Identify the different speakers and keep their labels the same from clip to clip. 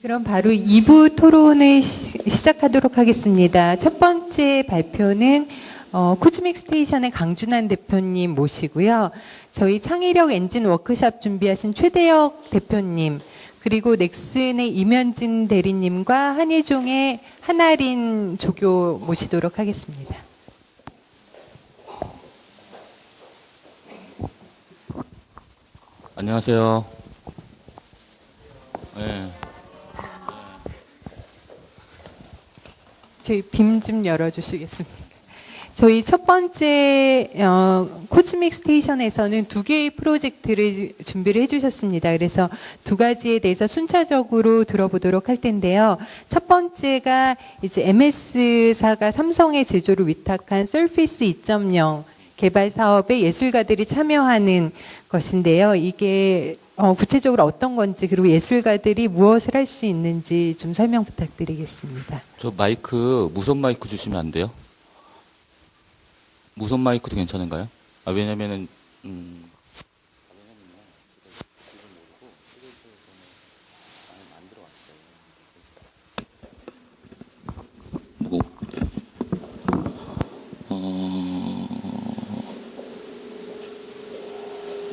Speaker 1: 그럼 바로 2부 토론을 시작하도록 하겠습니다. 첫 번째 발표는 코즈믹 스테이션의 강준환 대표님 모시고요. 저희 창의력 엔진 워크샵 준비하신 최대혁 대표님, 그리고 넥슨의 이면진 대리님과 한예종의 한아린 조교 모시도록 하겠습니다.
Speaker 2: 안녕하세요. 네.
Speaker 1: 저희 빔 좀 열어주시겠습니까? 저희 첫 번째 코즈믹 스테이션에서는 2개의 프로젝트를 준비를 해주셨습니다. 그래서 2가지에 대해서 순차적으로 들어보도록 할 텐데요. 첫 번째가 이제 MS사가 삼성의 제조를 위탁한 서피스 2.0 개발 사업에 예술가들이 참여하는 것인데요. 이게 구체적으로 어떤 건지, 그리고 예술가들이 무엇을 할 수 있는지 좀 설명 부탁드리겠습니다.
Speaker 2: 저 마이크, 무선 마이크 주시면 안 돼요? 무선 마이크도 괜찮은가요? 왜냐면은,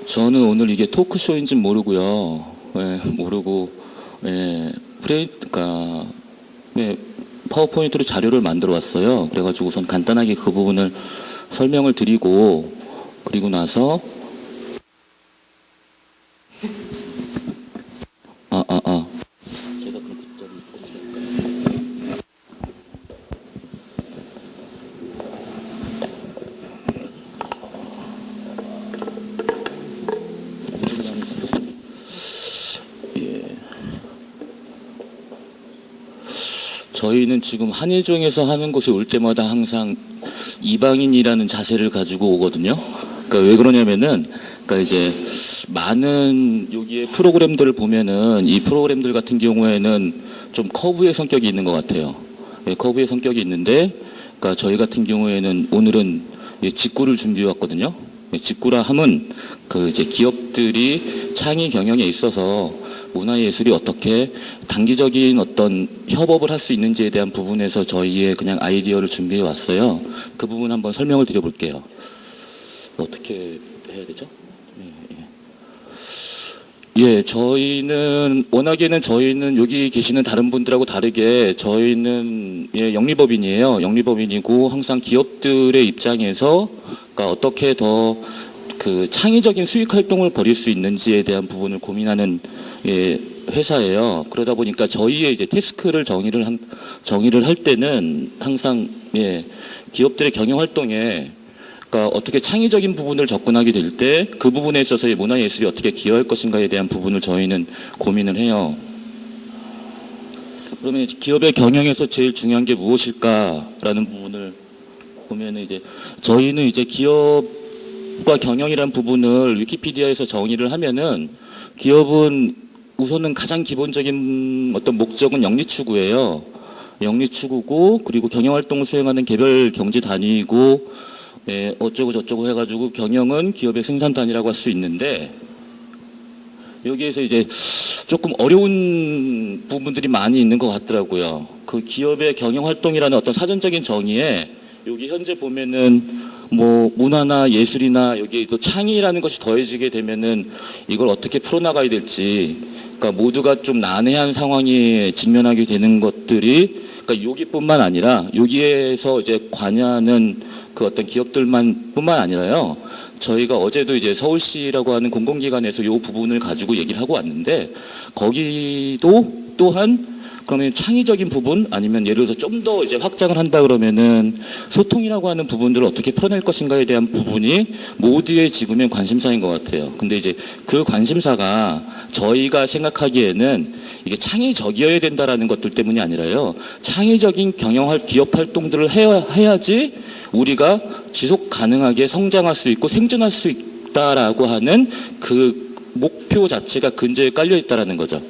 Speaker 2: 저는 오늘 이게 토크쇼인지 모르고요. 모르고, 그러니까, 파워포인트로 자료를 만들어 왔어요. 그래가지고 우선 간단하게 그 부분을 설명을 드리고, 그리고 나서, 제가 그럼 저희는 지금 한예종에서 하는 곳에 올 때마다 항상 이방인이라는 자세를 가지고 오거든요. 그러니까 왜 그러냐면은, 그러니까 이제 많은 여기에 프로그램들을 보면은 이 프로그램들 같은 경우에는 좀 커브의 성격이 있는 것 같아요. 커브의 성격이 있는데, 그러니까 저희 같은 경우에는 오늘은 직구를 준비해 왔거든요. 직구라 함은 그 이제 기업들이 창의 경영에 있어서 문화예술이 어떻게 단기적인 어떤 협업을 할 수 있는지에 대한 부분에서 저희의 그냥 아이디어를 준비해 왔어요. 그 부분 한번 설명을 드려볼게요. 어떻게 해야 되죠? 저희는 워낙에는 저희는 여기 계시는 다른 분들하고 다르게 저희는 영리법인이에요. 영리법인이고 항상 기업들의 입장에서 그러니까 어떻게 더 그 창의적인 수익 활동을 벌일 수 있는지에 대한 부분을 고민하는 회사예요. 그러다 보니까 저희의 이제 태스크를 정의를 할 때는 항상 기업들의 경영 활동에 그러니까 어떻게 창의적인 부분을 접근하게 될 때 그 부분에 있어서의 문화예술이 어떻게 기여할 것인가에 대한 부분을 저희는 고민을 해요. 그러면 기업의 경영에서 제일 중요한 게 무엇일까라는 부분을 보면은 이제 저희는 이제 기업과 경영이라는 부분을 위키피디아에서 정의를 하면은 기업은 우선은 가장 기본적인 어떤 목적은 영리추구예요. 영리추구고 그리고 경영활동을 수행하는 개별 경제 단위이고 어쩌고 저쩌고 해가지고 경영은 기업의 생산 단위라고 할 수 있는데 여기에서 이제 조금 어려운 부분들이 많이 있는 것 같더라고요. 그 기업의 경영활동이라는 어떤 사전적인 정의에 여기 현재 보면은 뭐 문화나 예술이나 여기 또 창의라는 것이 더해지게 되면은 이걸 어떻게 풀어나가야 될지 그러니까 모두가 좀 난해한 상황에 직면하게 되는 것들이 그러니까 여기뿐만 아니라 여기에서 이제 관여하는 그 어떤 기업들뿐만 아니라요. 저희가 어제도 이제 서울시라고 하는 공공기관에서 이 부분을 가지고 얘기를 하고 왔는데 거기도 또한 그러면 창의적인 부분 아니면 예를 들어서 좀 더 이제 확장을 한다 그러면은 소통이라고 하는 부분들을 어떻게 풀어낼 것인가에 대한 부분이 모두의 지금의 관심사인 것 같아요. 근데 이제 그 관심사가 저희가 생각하기에는 이게 창의적이어야 된다라는 것들 때문이 아니라요. 창의적인 기업 활동들을 해야지 우리가 지속 가능하게 성장할 수 있고 생존할 수 있다라고 하는 그 목표 자체가 근저에 깔려 있다라는 거죠.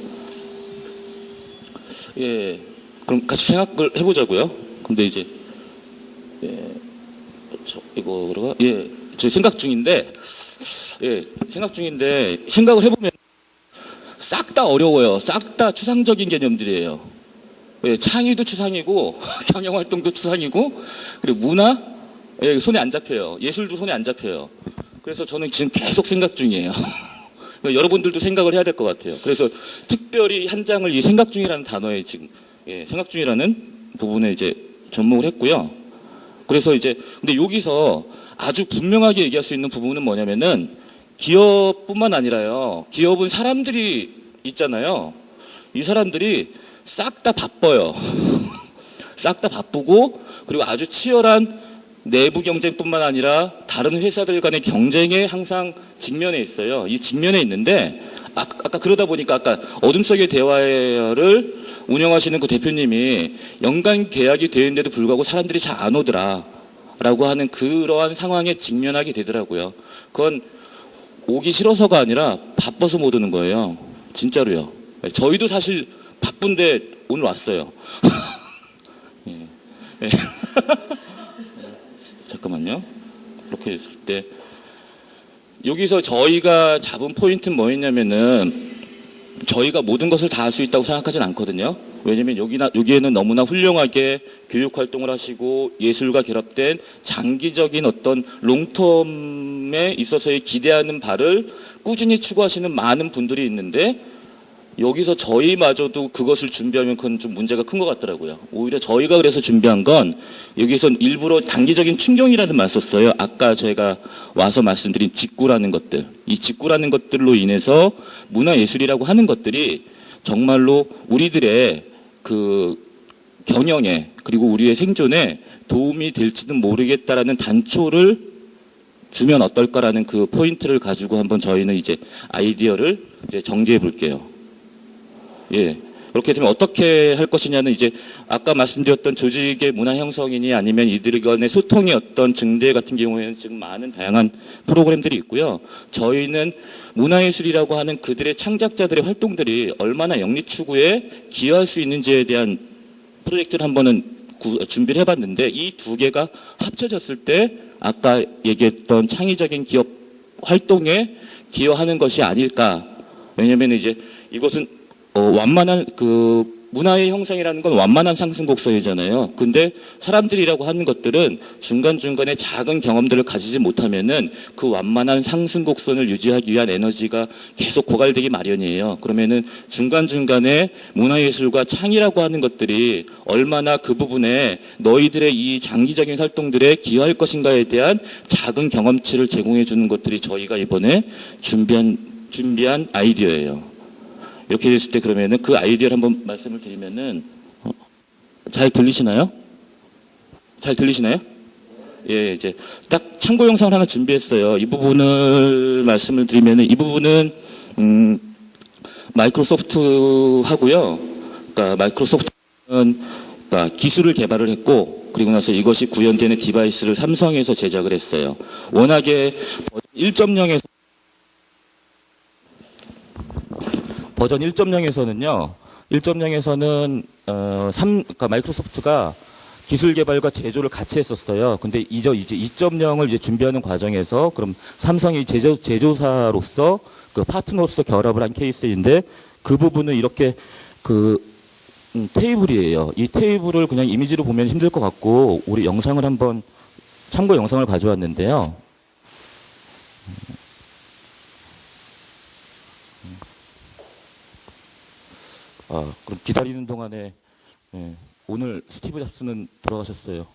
Speaker 2: 그럼 같이 생각을 해보자고요. 근데 이제 저 생각 중인데 생각을 해보면 싹 싹 다 어려워요. 싹 다 추상적인 개념들이에요. 예, 창의도 추상이고 경영활동도 추상이고 그리고 문화 예, 손에 안 잡혀요. 예술도 손에 안 잡혀요. 그래서 저는 지금 계속 생각 중이에요. 여러분들도 생각을 해야 될 것 같아요. 그래서 특별히 한 장을 이 생각 중이라는 단어에 지금 예, 생각 중이라는 부분에 이제 접목을 했고요. 그래서 이제 근데 여기서 아주 분명하게 얘기할 수 있는 부분은 뭐냐면은 기업뿐만 아니라요. 기업은 사람들이 있잖아요. 이 사람들이 싹 다 바빠요. 싹 다 바쁘고 그리고 아주 치열한 내부 경쟁뿐만 아니라 다른 회사들 간의 경쟁에 항상 직면해 있어요. 이 직면에 있는데 아까 그러다 보니까 아까 어둠 속의 대화를 운영하시는 그 대표님이 연간 계약이 되는데도 불구하고 사람들이 잘 안 오더라라고 하는 그러한 상황에 직면하게 되더라고요. 그건 오기 싫어서가 아니라 바빠서 못 오는 거예요. 진짜로요. 저희도 사실 바쁜데 오늘 왔어요. 예. 예. 잠깐만요. 이렇게 했을 때 여기서 저희가 잡은 포인트는 뭐였냐면은 저희가 모든 것을 다 할 수 있다고 생각하진 않거든요. 왜냐면 여기에는 너무나 훌륭하게 교육 활동을 하시고 예술과 결합된 장기적인 어떤 롱텀에 있어서의 기대하는 바를 꾸준히 추구하시는 많은 분들이 있는데 여기서 저희마저도 그것을 준비하면 그건 좀 문제가 큰 것 같더라고요. 오히려 저희가 그래서 준비한 건 여기서 일부러 단기적인 충격이라는 말 썼어요. 아까 제가 와서 말씀드린 직구라는 것들. 이 직구라는 것들로 인해서 문화예술이라고 하는 것들이 정말로 우리들의 그 경영에 그리고 우리의 생존에 도움이 될지는 모르겠다라는 단초를 주면 어떨까라는 그 포인트를 가지고 한번 저희는 이제 아이디어를 이제 정리해 볼게요. 예. 그렇게 되면 어떻게 할 것이냐는 이제 아까 말씀드렸던 조직의 문화 형성이니 아니면 이들 간의 소통의 어떤 증대 같은 경우에는 지금 많은 다양한 프로그램들이 있고요. 저희는 문화예술이라고 하는 그들의 창작자들의 활동들이 얼마나 영리 추구에 기여할 수 있는지에 대한 프로젝트를 한번은 준비를 해봤는데 이 두 개가 합쳐졌을 때 아까 얘기했던 창의적인 기업 활동에 기여하는 것이 아닐까. 왜냐하면 이제 이것은 완만한 문화의 형성이라는 건 완만한 상승 곡선이잖아요. 근데 사람들이라고 하는 것들은 중간중간에 작은 경험들을 가지지 못하면은 그 완만한 상승 곡선을 유지하기 위한 에너지가 계속 고갈되기 마련이에요. 그러면은 중간중간에 문화예술과 창의라고 하는 것들이 얼마나 그 부분에 너희들의 이 장기적인 활동들에 기여할 것인가에 대한 작은 경험치를 제공해 주는 것들이 저희가 이번에 준비한 아이디어예요. 이렇게 됐을 때 그러면은 그 아이디어를 한번 말씀을 드리면은 잘 들리시나요? 잘 들리시나요? 예, 이제 딱 참고 영상을 하나 준비했어요. 이 부분을 말씀을 드리면은 이 부분은 마이크로소프트 하고요. 그러니까 마이크로소프트는 그러니까 기술을 개발을 했고 그리고 나서 이것이 구현되는 디바이스를 삼성에서 제작을 했어요. 워낙에 버전 1.0에서는요. 1.0에서는 그러니까 마이크로소프트가 기술 개발과 제조를 같이 했었어요. 근데 이제 2.0을 이제 준비하는 과정에서 그럼 삼성이 제조사로서 그 파트너로서 결합을 한 케이스인데 그 부분은 이렇게 테이블이에요. 이 테이블을 그냥 이미지로 보면 힘들 것 같고 우리 영상을 한번 참고 영상을 가져왔는데요. 그럼 기다리는 동안에 오늘 스티브 잡스는 돌아가셨어요.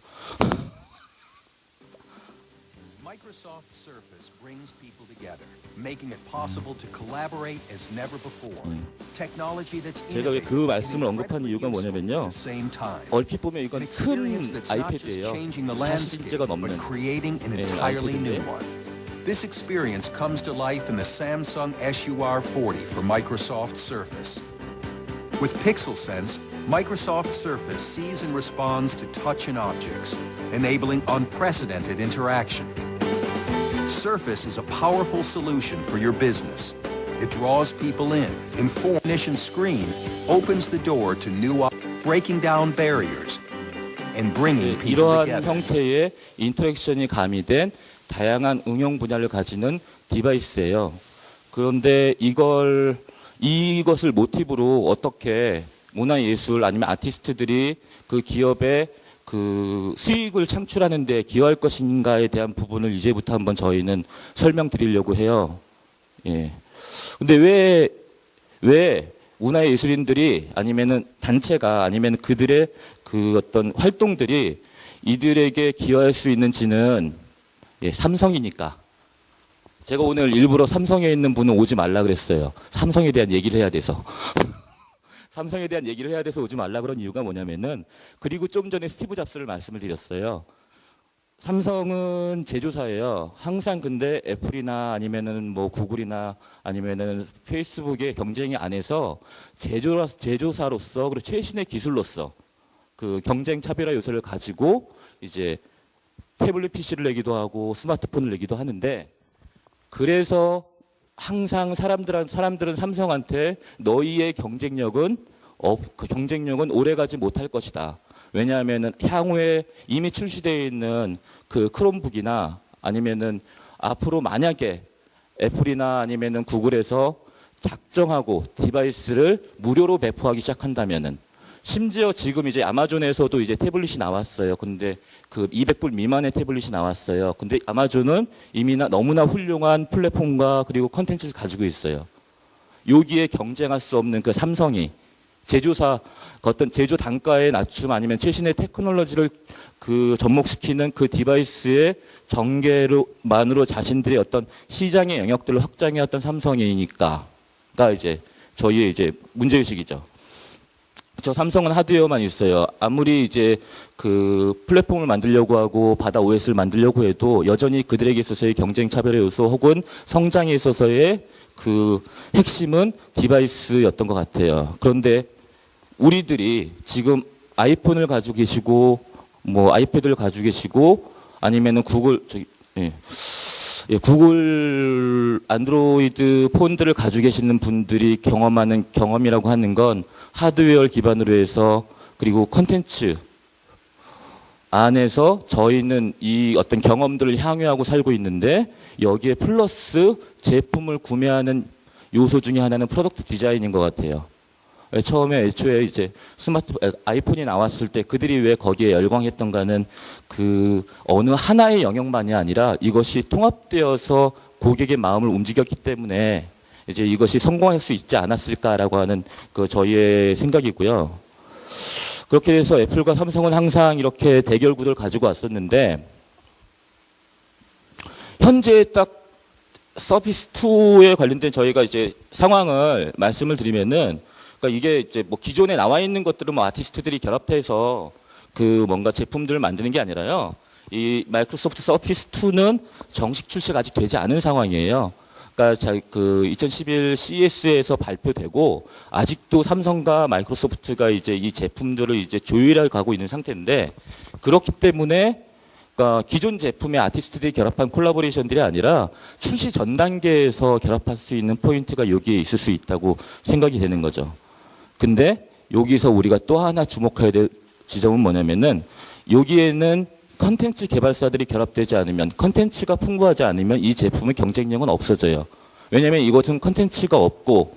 Speaker 3: Microsoft Surface brings people together, making it possible to collaborate as never before. Technology that's
Speaker 2: 제가 왜 그 말씀을 언급한 이유가 뭐냐면요. 얼핏 보면 이건 큰 아이패드예요. 40인치가 넘는.
Speaker 3: creating an entirely new one. This experience comes to life in the Samsung SUR40 for Microsoft Surface. With PixelSense, Microsoft Surface sees and responds to touch and objects, enabling unprecedented interaction. Surface is a powerful solution for your business. It draws people in. Information screen opens the door to new, breaking down barriers and bringing people
Speaker 2: 이러한
Speaker 3: together.
Speaker 2: 형태의 인터랙션이 가미된 다양한 응용 분야를 가지는 디바이스예요. 그런데 이걸 이것을 모티브로 어떻게 문화예술 아니면 아티스트들이 그 기업의 그 수익을 창출하는 데 기여할 것인가에 대한 부분을 이제부터 한번 저희는 설명드리려고 해요. 예. 근데 왜 문화예술인들이 아니면은 단체가 아니면 그들의 그 어떤 활동들이 이들에게 기여할 수 있는지는 예, 삼성이니까. 제가 오늘 일부러 삼성에 있는 분은 오지 말라 그랬어요. 삼성에 대한 얘기를 해야 돼서. 삼성에 대한 얘기를 해야 돼서 오지 말라 그런 이유가 뭐냐면은, 그리고 좀 전에 스티브 잡스를 말씀을 드렸어요. 삼성은 제조사예요. 항상 근데 애플이나 아니면은 뭐 구글이나 아니면은 페이스북의 경쟁이 안에서 제조사로서 그리고 최신의 기술로서 그 경쟁 차별화 요소를 가지고 이제 태블릿 PC를 내기도 하고 스마트폰을 내기도 하는데, 그래서 항상 사람들은 삼성한테 너희의 경쟁력은 오래가지 못할 것이다. 왜냐하면은 향후에 이미 출시되어 있는 그 크롬북이나 아니면은 앞으로 만약에 애플이나 아니면은 구글에서 작정하고 디바이스를 무료로 배포하기 시작한다면은, 심지어 지금 이제 아마존에서도 이제 태블릿이 나왔어요. 근데 그 200불 미만의 태블릿이 나왔어요. 근데 아마존은 이미 너무나 훌륭한 플랫폼과 그리고 컨텐츠를 가지고 있어요. 여기에 경쟁할 수 없는 그 삼성이 제조사 어떤 제조 단가의 낮춤 아니면 최신의 테크놀로지를 그 접목시키는 그 디바이스의 전개로만으로 자신들의 어떤 시장의 영역들을 확장해왔던 삼성이니까가 이제 저희의 이제 문제의식이죠. 저 삼성은 하드웨어만 있어요. 아무리 이제 그 플랫폼을 만들려고 하고 바다 OS를 만들려고 해도 여전히 그들에게 있어서의 경쟁 차별의 요소 혹은 성장에 있어서의 그 핵심은 디바이스였던 것 같아요. 그런데 우리들이 지금 아이폰을 가지고 계시고 뭐 아이패드를 가지고 계시고 아니면은 구글 안드로이드 폰들을 가지고 계시는 분들이 경험하는 경험이라고 하는 건 하드웨어 기반으로 해서 그리고 컨텐츠 안에서 저희는 이 어떤 경험들을 향유하고 살고 있는데, 여기에 플러스 제품을 구매하는 요소 중에 하나는 프로덕트 디자인인 것 같아요. 처음에 애초에 이제 아이폰이 나왔을 때 그들이 왜 거기에 열광했던가는 그 어느 하나의 영역만이 아니라 이것이 통합되어서 고객의 마음을 움직였기 때문에 이제 이것이 성공할 수 있지 않았을까라고 하는 그 저희의 생각이고요. 그렇게 해서 애플과 삼성은 항상 이렇게 대결 구도를 가지고 왔었는데, 현재 딱 서피스 2에 관련된 저희가 이제 상황을 말씀을 드리면은, 그러니까 이게 이제 뭐 기존에 나와 있는 것들은 뭐 아티스트들이 결합해서 그 뭔가 제품들을 만드는 게 아니라요. 이 마이크로소프트 서피스 2는 정식 출시가 아직 되지 않은 상황이에요. 그러니까 그 2011 CES에서 발표되고 아직도 삼성과 마이크로소프트가 이제 이 제품들을 이제 조율해 가고 있는 상태인데, 그렇기 때문에 그러니까 기존 제품의 아티스트들이 결합한 콜라보레이션들이 아니라 출시 전 단계에서 결합할 수 있는 포인트가 여기에 있을 수 있다고 생각이 되는 거죠. 근데 여기서 우리가 또 하나 주목해야 될 지점은 뭐냐면은, 여기에는 컨텐츠 개발사들이 결합되지 않으면, 컨텐츠가 풍부하지 않으면 이 제품의 경쟁력은 없어져요. 왜냐하면 이것은 컨텐츠가 없고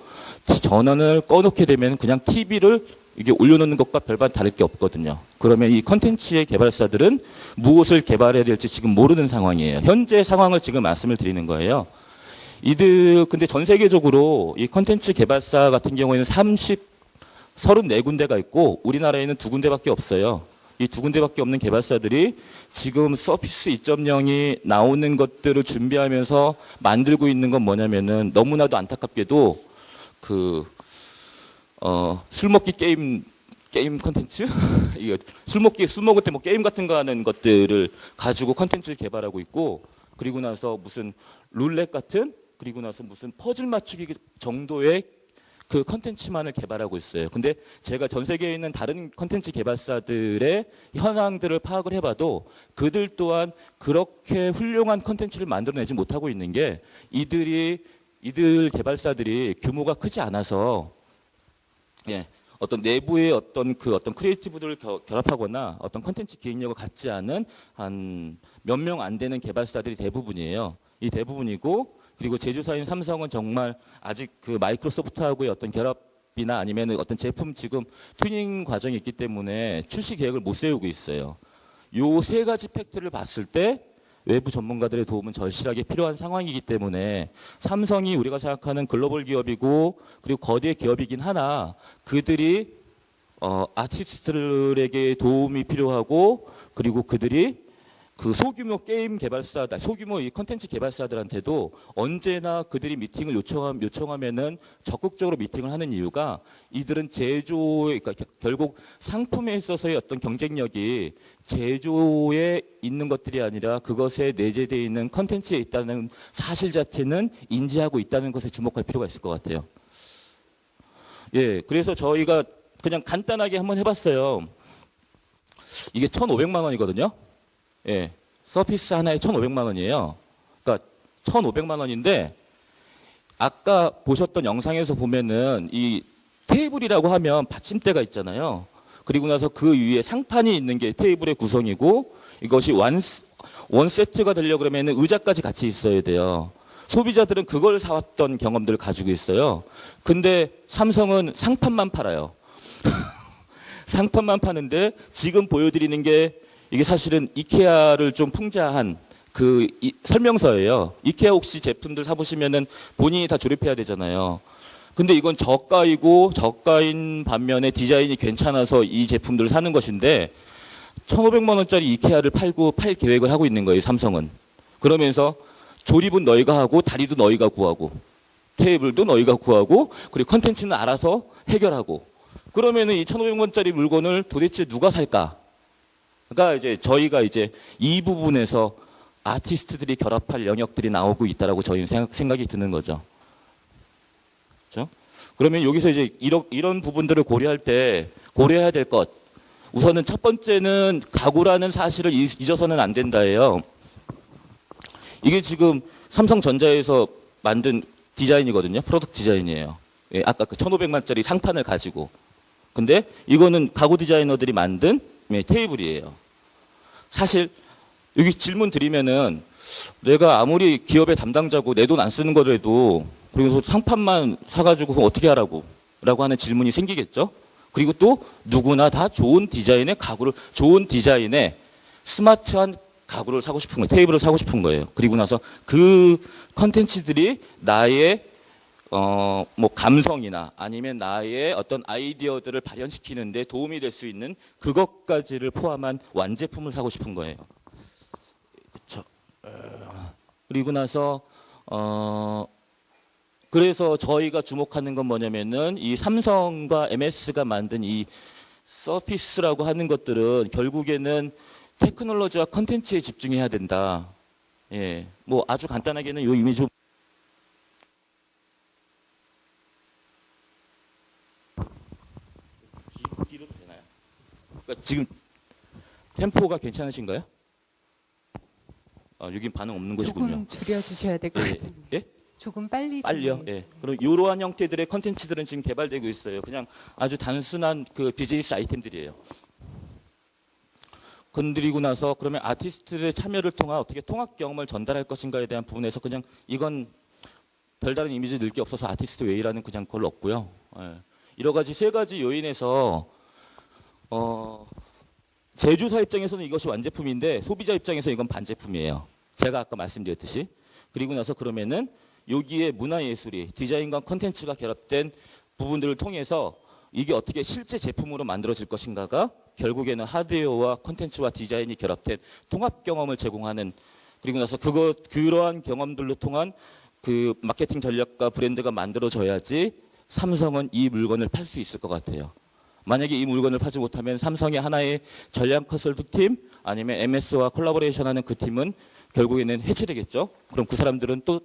Speaker 2: 전원을 꺼놓게 되면 그냥 TV를 이게 올려놓는 것과 별반 다를 게 없거든요. 그러면 이 컨텐츠의 개발사들은 무엇을 개발해야 될지 지금 모르는 상황이에요. 현재 상황을 지금 말씀을 드리는 거예요. 근데 전 세계적으로 이 컨텐츠 개발사 같은 경우에는 34군데가 있고 우리나라에는 2군데밖에 없어요. 이 2군데밖에 없는 개발사들이 지금 서피스 2.0이 나오는 것들을 준비하면서 만들고 있는 건 뭐냐면은, 너무나도 안타깝게도 술 먹기 게임 컨텐츠? 이거 술 먹을 때 뭐 게임 같은 거 하는 것들을 가지고 컨텐츠를 개발하고 있고, 그리고 나서 무슨 룰렛 같은, 그리고 나서 무슨 퍼즐 맞추기 정도의 그 컨텐츠만을 개발하고 있어요. 근데 제가 전 세계에 있는 다른 컨텐츠 개발사들의 현황들을 파악을 해봐도 그들 또한 그렇게 훌륭한 컨텐츠를 만들어내지 못하고 있는 게, 이들 개발사들이 규모가 크지 않아서, 예, 어떤 내부의 어떤 크리에이티브들을 결합하거나 어떤 컨텐츠 기획력을 갖지 않은 한 몇 명 안 되는 개발사들이 대부분이에요. 이 대부분이고, 그리고 제조사인 삼성은 정말 아직 그 마이크로소프트하고의 어떤 결합이나 아니면 어떤 제품 지금 튜닝 과정이 있기 때문에 출시 계획을 못 세우고 있어요. 요 세 가지 팩트를 봤을 때 외부 전문가들의 도움은 절실하게 필요한 상황이기 때문에 삼성이 우리가 생각하는 글로벌 기업이고 그리고 거대 기업이긴 하나 그들이 아티스트들에게 도움이 필요하고 그리고 그들이 그 소규모 게임 개발사들, 소규모 이 컨텐츠 개발사들한테도 언제나 그들이 미팅을 요청하면은 적극적으로 미팅을 하는 이유가 이들은 제조에, 그러니까 결국 상품에 있어서의 어떤 경쟁력이 제조에 있는 것들이 아니라 그것에 내재되어 있는 컨텐츠에 있다는 사실 자체는 인지하고 있다는 것에 주목할 필요가 있을 것 같아요. 예, 그래서 저희가 그냥 간단하게 한번 해봤어요. 이게 1,500만 원이거든요. 예, 서피스 하나에 1,500만 원이에요. 그러니까 1,500만 원인데 아까 보셨던 영상에서 보면은 이 테이블이라고 하면 받침대가 있잖아요. 그리고 나서 그 위에 상판이 있는 게 테이블의 구성이고 이것이 원 세트가 되려고 그러면은 의자까지 같이 있어야 돼요. 소비자들은 그걸 사왔던 경험들을 가지고 있어요. 근데 삼성은 상판만 팔아요. 상판만 파는데 지금 보여드리는 게 이게 사실은 이케아를 좀 풍자한 그 설명서예요. 이케아 혹시 제품들 사보시면은 본인이 다 조립해야 되잖아요. 근데 이건 저가이고 저가인 반면에 디자인이 괜찮아서 이 제품들을 사는 것인데 1,500만 원짜리 이케아를 팔 계획을 하고 있는 거예요, 삼성은. 그러면서 조립은 너희가 하고 다리도 너희가 구하고 테이블도 너희가 구하고 그리고 컨텐츠는 알아서 해결하고 그러면은 이 1,500원짜리 물건을 도대체 누가 살까? 그러니까 이제 저희가 이제 이 부분에서 아티스트들이 결합할 영역들이 나오고 있다라고 저희는 생각이 드는 거죠. 그렇죠? 그러면 여기서 이제 이런 부분들을 고려할 때 고려해야 될 것. 우선은 첫 번째는 가구라는 사실을 잊어서는 안 된다예요. 이게 지금 삼성전자에서 만든 디자인이거든요. 프로덕트 디자인이에요. 예, 아까 그 1,500만짜리 상판을 가지고. 근데 이거는 가구 디자이너들이 만든 테이블이에요. 사실 여기 질문 드리면은 내가 아무리 기업의 담당자고 내 돈 안 쓰는 거라도 그리고 상판만 사가지고 어떻게 하라고 라고 하는 질문이 생기겠죠. 그리고 또 누구나 다 좋은 디자인의 가구를 좋은 디자인의 스마트한 가구를 사고 싶은 거예요. 테이블을 사고 싶은 거예요. 그리고 나서 그 컨텐츠들이 나의 뭐 감성이나 아니면 나의 어떤 아이디어들을 발현시키는데 도움이 될 수 있는 그것까지를 포함한 완제품을 사고 싶은 거예요. 그렇죠. 그리고 나서 그래서 저희가 주목하는 건 뭐냐면은 이 삼성과 MS가 만든 이 서피스라고 하는 것들은 결국에는 테크놀로지와 컨텐츠에 집중해야 된다. 예, 뭐 아주 간단하게는 요 이미 좀 길어도 되나요? 그러니까 지금 템포가 괜찮으신가요? 여긴 반응 없는 것이군요.
Speaker 1: 조금 줄여주셔야 될 것
Speaker 2: 예,
Speaker 1: 같은데.
Speaker 2: 예?
Speaker 1: 조금 빨리.
Speaker 2: 빨리요. 예. 그럼 이러한 형태들의 컨텐츠들은 지금 개발되고 있어요. 그냥 아주 단순한 그 비즈니스 아이템들이에요. 건드리고 나서 그러면 아티스트의 참여를 통한 어떻게 통합 경험을 전달할 것인가에 대한 부분에서 그냥 이건 별다른 이미지 늘 게 없어서 아티스트 웨이라는 그냥 그걸 없고요. 예. 여러 가지 세 가지 요인에서 제조사 입장에서는 이것이 완제품인데 소비자 입장에서 이건 반제품이에요. 제가 아까 말씀드렸듯이. 그리고 나서 그러면은 여기에 문화예술이 디자인과 컨텐츠가 결합된 부분들을 통해서 이게 어떻게 실제 제품으로 만들어질 것인가가 결국에는 하드웨어와 컨텐츠와 디자인이 결합된 통합 경험을 제공하는 그리고 나서 그러한 경험들로 통한 그 마케팅 전략과 브랜드가 만들어져야지 삼성은 이 물건을 팔 수 있을 것 같아요. 만약에 이 물건을 팔지 못하면 삼성의 하나의 전략 컨설팅팀 아니면 MS와 콜라보레이션하는 그 팀은 결국에는 해체되겠죠. 그럼 그 사람들은 또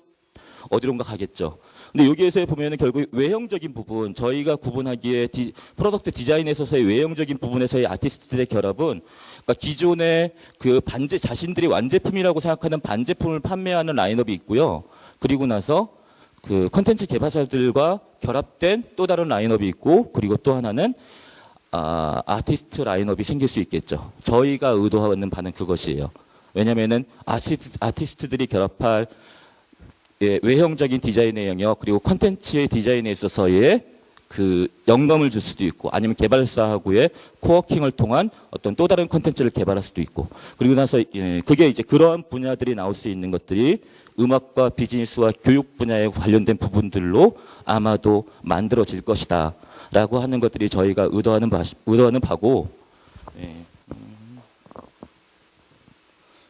Speaker 2: 어디론가 가겠죠. 근데 여기에서 보면은 결국 외형적인 부분, 저희가 구분하기에 프로덕트 디자인에 있어서의 외형적인 부분에서의 아티스트들의 결합은 그러니까 기존의 그 자신들이 완제품이라고 생각하는 반제품을 판매하는 라인업이 있고요. 그리고 나서 그 컨텐츠 개발사들과 결합된 또 다른 라인업이 있고 그리고 또 하나는 아티스트 라인업이 생길 수 있겠죠. 저희가 의도하는 바는 그것이에요. 왜냐면은 아티스트들이 결합할 예, 외형적인 디자인의 영역 그리고 콘텐츠의 디자인에 있어서의 그 영감을 줄 수도 있고 아니면 개발사하고의 코워킹을 통한 어떤 또 다른 콘텐츠를 개발할 수도 있고 그리고 나서 예, 그게 이제 그러한 분야들이 나올 수 있는 것들이 음악과 비즈니스와 교육 분야에 관련된 부분들로 아마도 만들어질 것이다 라고 하는 것들이 저희가 의도하는 바고 예.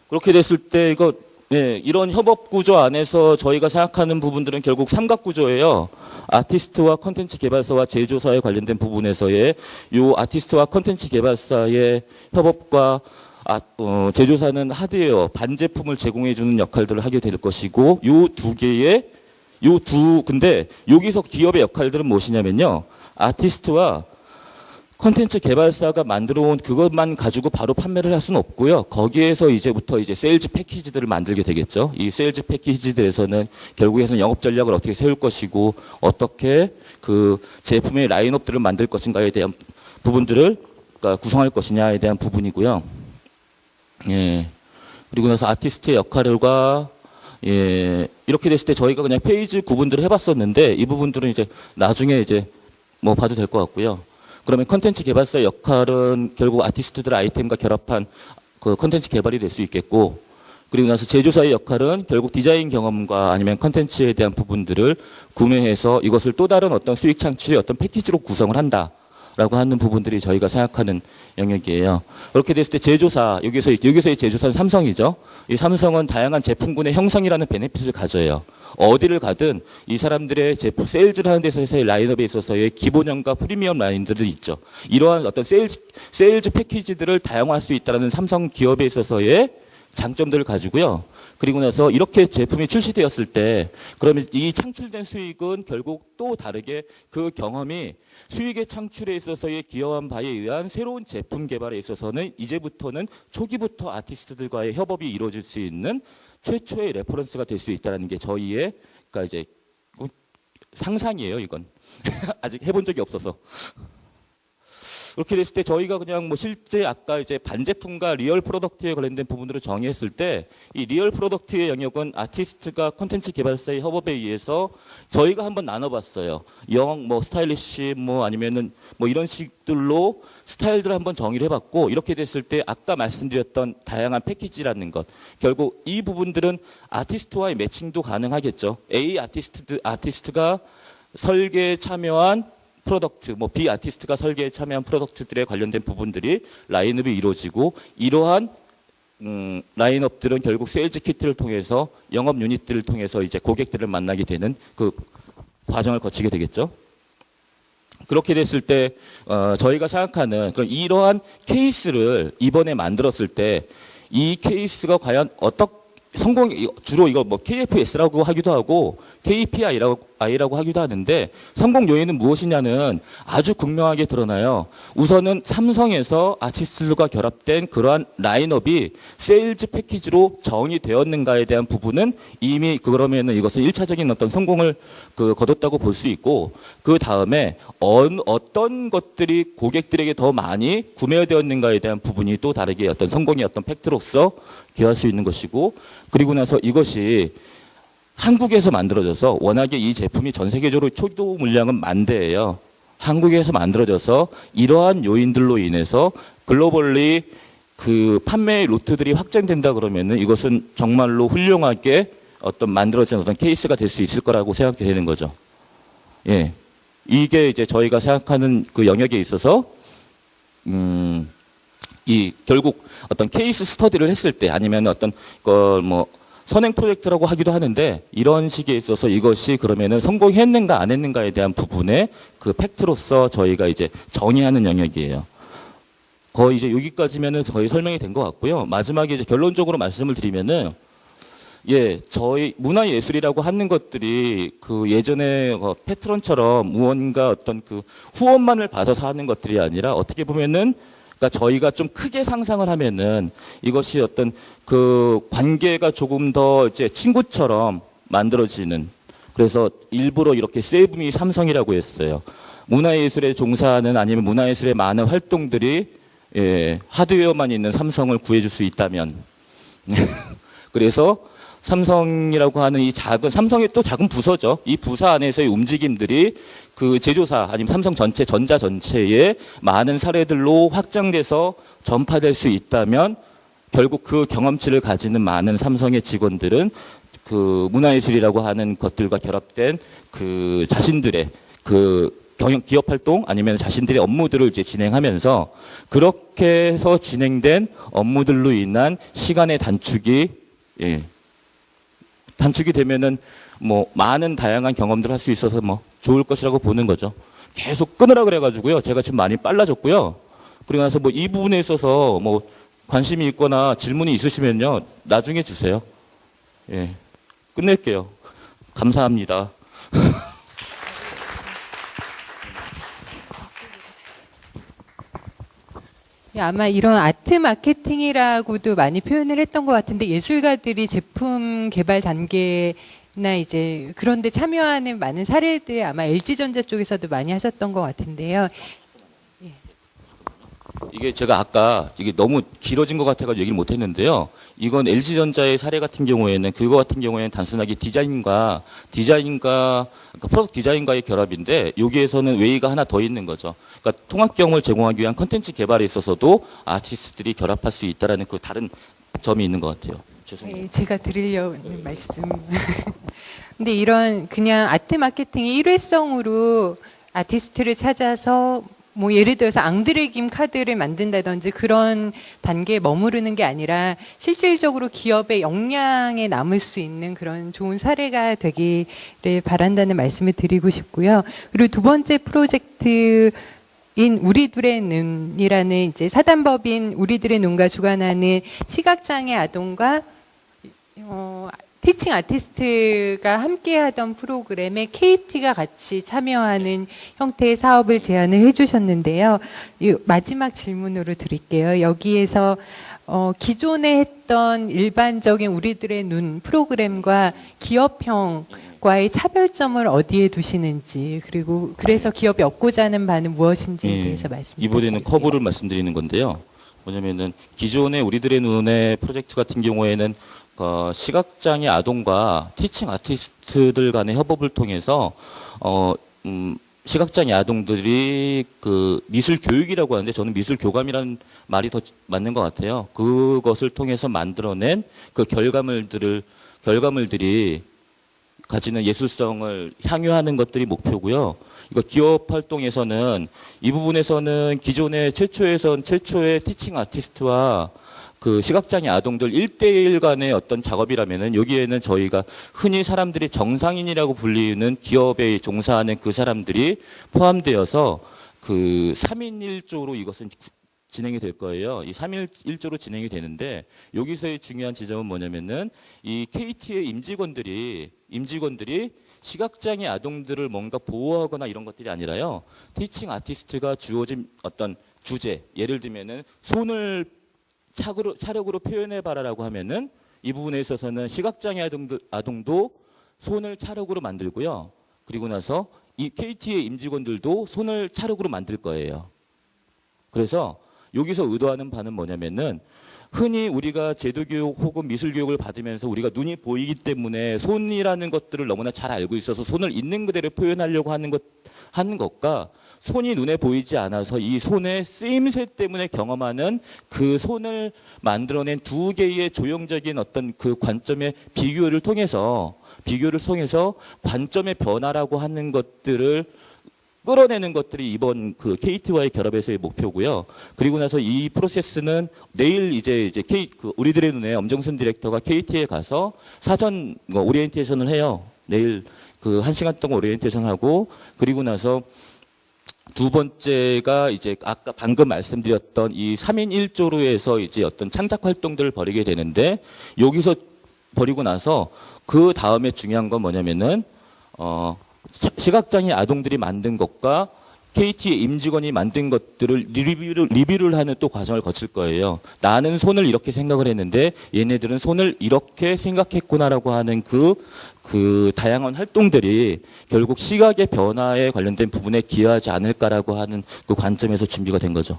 Speaker 2: 그렇게 됐을 때 이거 예, 이런 협업 구조 안에서 저희가 생각하는 부분들은 결국 삼각 구조예요. 아티스트와 콘텐츠 개발사와 제조사에 관련된 부분에서의 요 아티스트와 콘텐츠 개발사의 협업과 제조사는 하드웨어, 반제품을 제공해주는 역할들을 하게 될 것이고 근데 여기서 기업의 역할들은 무엇이냐면요. 아티스트와 콘텐츠 개발사가 만들어 온 그것만 가지고 바로 판매를 할 수는 없고요. 거기에서 이제부터 이제 세일즈 패키지들을 만들게 되겠죠. 이 세일즈 패키지들에서는 결국에는 영업 전략을 어떻게 세울 것이고 어떻게 그 제품의 라인업들을 만들 것인가에 대한 부분들을 그러니까 구성할 것이냐에 대한 부분이고요. 예. 그리고 나서 아티스트의 역할과 예. 이렇게 됐을 때 저희가 그냥 페이지 구분들을 해봤었는데 이 부분들은 이제 나중에 이제 뭐 봐도 될 것 같고요. 그러면 컨텐츠 개발사의 역할은 결국 아티스트들 아이템과 결합한 그 컨텐츠 개발이 될 수 있겠고 그리고 나서 제조사의 역할은 결국 디자인 경험과 아니면 컨텐츠에 대한 부분들을 구매해서 이것을 또 다른 어떤 수익 창출의 어떤 패키지로 구성을 한다라고 하는 부분들이 저희가 생각하는 영역이에요. 그렇게 됐을 때 제조사, 여기서의 제조사는 삼성이죠. 이 삼성은 다양한 제품군의 형성이라는 베네핏을 가져요. 어디를 가든 이 사람들의 제품 세일즈를 하는 데서의 라인업에 있어서의 기본형과 프리미엄 라인들이 있죠. 이러한 어떤 세일즈 패키지들을 다양화할 수 있다는 삼성 기업에 있어서의 장점들을 가지고요. 그리고 나서 이렇게 제품이 출시되었을 때 그러면 이 창출된 수익은 결국 또 다르게 그 경험이 수익의 창출에 있어서의 기여한 바에 의한 새로운 제품 개발에 있어서는 이제부터는 초기부터 아티스트들과의 협업이 이루어질 수 있는 최초의 레퍼런스가 될 수 있다는 게 저희의 그러니까 이제 상상이에요. 이건 아직 해본 적이 없어서. 그렇게 됐을 때 저희가 그냥 뭐 실제 아까 이제 반제품과 리얼 프로덕트에 관련된 부분들을 정의했을 때 이 리얼 프로덕트의 영역은 아티스트가 콘텐츠 개발사의 협업에 의해서 저희가 한번 나눠봤어요. 뭐 스타일리시 뭐 아니면은 뭐 이런 식들로 스타일들을 한번 정의를 해봤고 이렇게 됐을 때 아까 말씀드렸던 다양한 패키지라는 것 결국 이 부분들은 아티스트와의 매칭도 가능하겠죠. A 아티스트가 설계에 참여한 프로덕트, 뭐 B 아티스트가 설계에 참여한 프로덕트들에 관련된 부분들이 라인업이 이루어지고 이러한 라인업들은 결국 세일즈 키트를 통해서 영업 유닛들을 통해서 이제 고객들을 만나게 되는 그 과정을 거치게 되겠죠. 그렇게 됐을 때 저희가 생각하는 그런 이러한 케이스를 이번에 만들었을 때 이 케이스가 과연 주로 이거 뭐 KFS라고 하기도 하고 KPI라고 하기도 하는데 성공 요인은 무엇이냐는 아주 극명하게 드러나요. 우선은 삼성에서 아티스트들과 결합된 그러한 라인업이 세일즈 패키지로 정의되었는가에 대한 부분은 이미 그러면은 이것은 1차적인 어떤 성공을 거뒀다고 볼 수 있고 그 다음에 어떤 것들이 고객들에게 더 많이 구매되었는가에 대한 부분이 또 다르게 어떤 성공의 어떤 팩트로서 기여할 수 있는 것이고 그리고 나서 이것이 한국에서 만들어져서 워낙에 이 제품이 전 세계적으로 초도 물량은 만대예요. 한국에서 만들어져서 이러한 요인들로 인해서 글로벌리 그 판매의 루트들이 확장된다 그러면은 이것은 정말로 훌륭하게 어떤 만들어진 어떤 케이스가 될 수 있을 거라고 생각이 되는 거죠. 예. 이게 이제 저희가 생각하는 그 영역에 있어서 이 결국 어떤 케이스 스터디를 했을 때 아니면 어떤 걸 뭐 선행 프로젝트라고 하기도 하는데 이런 식에 있어서 이것이 그러면은 성공했는가 안 했는가에 대한 부분의 그 팩트로서 저희가 이제 정의하는 영역이에요. 거의 이제 여기까지면은 거의 설명이 된 것 같고요. 마지막에 이제 결론적으로 말씀을 드리면은 예, 저희 문화예술이라고 하는 것들이 그 예전에 패트런처럼 무언가 어떤 그 후원만을 받아서 하는 것들이 아니라 어떻게 보면은 그러니까 저희가 좀 크게 상상을 하면은 이것이 어떤 그 관계가 조금 더 이제 친구처럼 만들어지는 그래서 일부러 이렇게 세이브미 삼성이라고 했어요. 문화예술에 종사하는 아니면 문화예술의 많은 활동들이 예, 하드웨어만 있는 삼성을 구해줄 수 있다면 그래서 삼성이라고 하는 이 작은, 삼성의 또 작은 부서죠. 이 부서 안에서의 움직임들이 그 제조사 아니면 삼성 전체, 전자 전체의 많은 사례들로 확장돼서 전파될 수 있다면 결국 그 경험치를 가지는 많은 삼성의 직원들은 그 문화예술이라고 하는 것들과 결합된 그 자신들의 그 기업 활동 아니면 자신들의 업무들을 이제 진행하면서 그렇게 해서 진행된 업무들로 인한 시간의 단축이 단축이 되면은 뭐 많은 다양한 경험들을 할 수 있어서 뭐 좋을 것이라고 보는 거죠. 계속 끊으라 그래가지고요. 제가 지금 많이 빨라졌고요. 그리고 나서 뭐 이 부분에 있어서 뭐 관심이 있거나 질문이 있으시면요. 나중에 주세요. 예. 끝낼게요. 감사합니다.
Speaker 1: 아마 이런 아트 마케팅이라고도 많이 표현을 했던 것 같은데 예술가들이 제품 개발 단계나 이제 그런 데 참여하는 많은 사례들 아마 LG전자 쪽에서도 많이 하셨던 것 같은데요.
Speaker 2: 이게 제가 아까 이게 너무 길어진 것 같아가지고 얘기를 못 했는데요. 이건 LG전자의 사례 같은 경우에는 그거 같은 경우에는 단순하게 디자인과 그러니까 프로덕트 디자인과의 결합인데 여기에서는 웨이가 하나 더 있는 거죠. 그러니까 통합경험을 제공하기 위한 컨텐츠 개발에 있어서도 아티스트들이 결합할 수 있다라는 그 다른 점이 있는 것 같아요. 죄송해요.
Speaker 1: 네, 제가 드리려는 말씀. 근데 이런 그냥 아트 마케팅의 일회성으로 아티스트를 찾아서 뭐 예를 들어서 앙드레김 카드를 만든다든지 그런 단계에 머무르는 게 아니라 실질적으로 기업의 역량에 남을 수 있는 그런 좋은 사례가 되기를 바란다는 말씀을 드리고 싶고요. 그리고 두 번째 프로젝트인 우리들의 눈이라는 이제 사단법인 우리들의 눈과 주관하는 시각장애 아동과 티칭 아티스트가 함께하던 프로그램에 KT가 같이 참여하는 형태의 사업을 제안을 해주셨는데요. 마지막 질문으로 드릴게요. 여기에서 기존에 했던 일반적인 우리들의 눈 프로그램과 기업형과의 차별점을 어디에 두시는지 그리고 그래서 기업이 얻고자 하는 바는 무엇인지에 대해서 말씀
Speaker 2: 이번에는 커브를 말씀드리는 건데요. 뭐냐면은 기존의 우리들의 눈의 프로젝트 같은 경우에는 시각장애 아동과 티칭 아티스트들 간의 협업을 통해서 시각장애 아동들이 그 미술 교육이라고 하는데 저는 미술 교감이라는 말이 더 맞는 것 같아요. 그것을 통해서 만들어낸 그 결과물들이 가지는 예술성을 향유하는 것들이 목표고요. 이거 기업 활동에서는 이 부분에서는 기존의 최초의 티칭 아티스트와 그 시각장애 아동들 1대1 간의 어떤 작업이라면은 여기에는 저희가 흔히 사람들이 정상인이라고 불리는 기업에 종사하는 그 사람들이 포함되어서 그 3인 1조로 이것은 진행이 될 거예요. 이 3인 1조로 진행이 되는데 여기서의 중요한 지점은 뭐냐면은 이 KT의 임직원들이 시각장애 아동들을 뭔가 보호하거나 이런 것들이 아니라요. 티칭 아티스트가 주어진 어떤 주제, 예를 들면은 손을 차력으로 표현해봐라라고 하면은 이 부분에 있어서는 시각장애 아동도 손을 차력으로 만들고요. 그리고 나서 이 KT의 임직원들도 손을 차력으로 만들 거예요. 그래서 여기서 의도하는 바는 뭐냐면은 흔히 우리가 제도교육 혹은 미술교육을 받으면서 우리가 눈이 보이기 때문에 손이라는 것들을 너무나 잘 알고 있어서 손을 있는 그대로 표현하려고 하는 것과 손이 눈에 보이지 않아서 이 손의 쓰임새 때문에 경험하는 그 손을 만들어낸 두 개의 조형적인 어떤 그 관점의 비교를 통해서 관점의 변화라고 하는 것들을 끌어내는 것들이 이번 그 KT와의 결합에서의 목표고요. 그리고 나서 이 프로세스는 내일 이제 우리들의 눈에 엄정순 디렉터가 KT에 가서 사전 오리엔테이션을 해요. 내일 그 1시간 동안 오리엔테이션 하고 그리고 나서 두 번째가 이제 아까 방금 말씀드렸던 이 3인 1조로 해서 이제 어떤 창작 활동들을 벌이게 되는데 여기서 벌이고 나서 그 다음에 중요한 건 뭐냐면은 시각장애 아동들이 만든 것과 KT의 임직원이 만든 것들을 리뷰를 하는 또 과정을 거칠 거예요. 나는 손을 이렇게 생각을 했는데 얘네들은 손을 이렇게 생각했구나라고 하는 그 다양한 활동들이 결국 시각의 변화에 관련된 부분에 기여하지 않을까라고 하는 그 관점에서 준비가 된 거죠.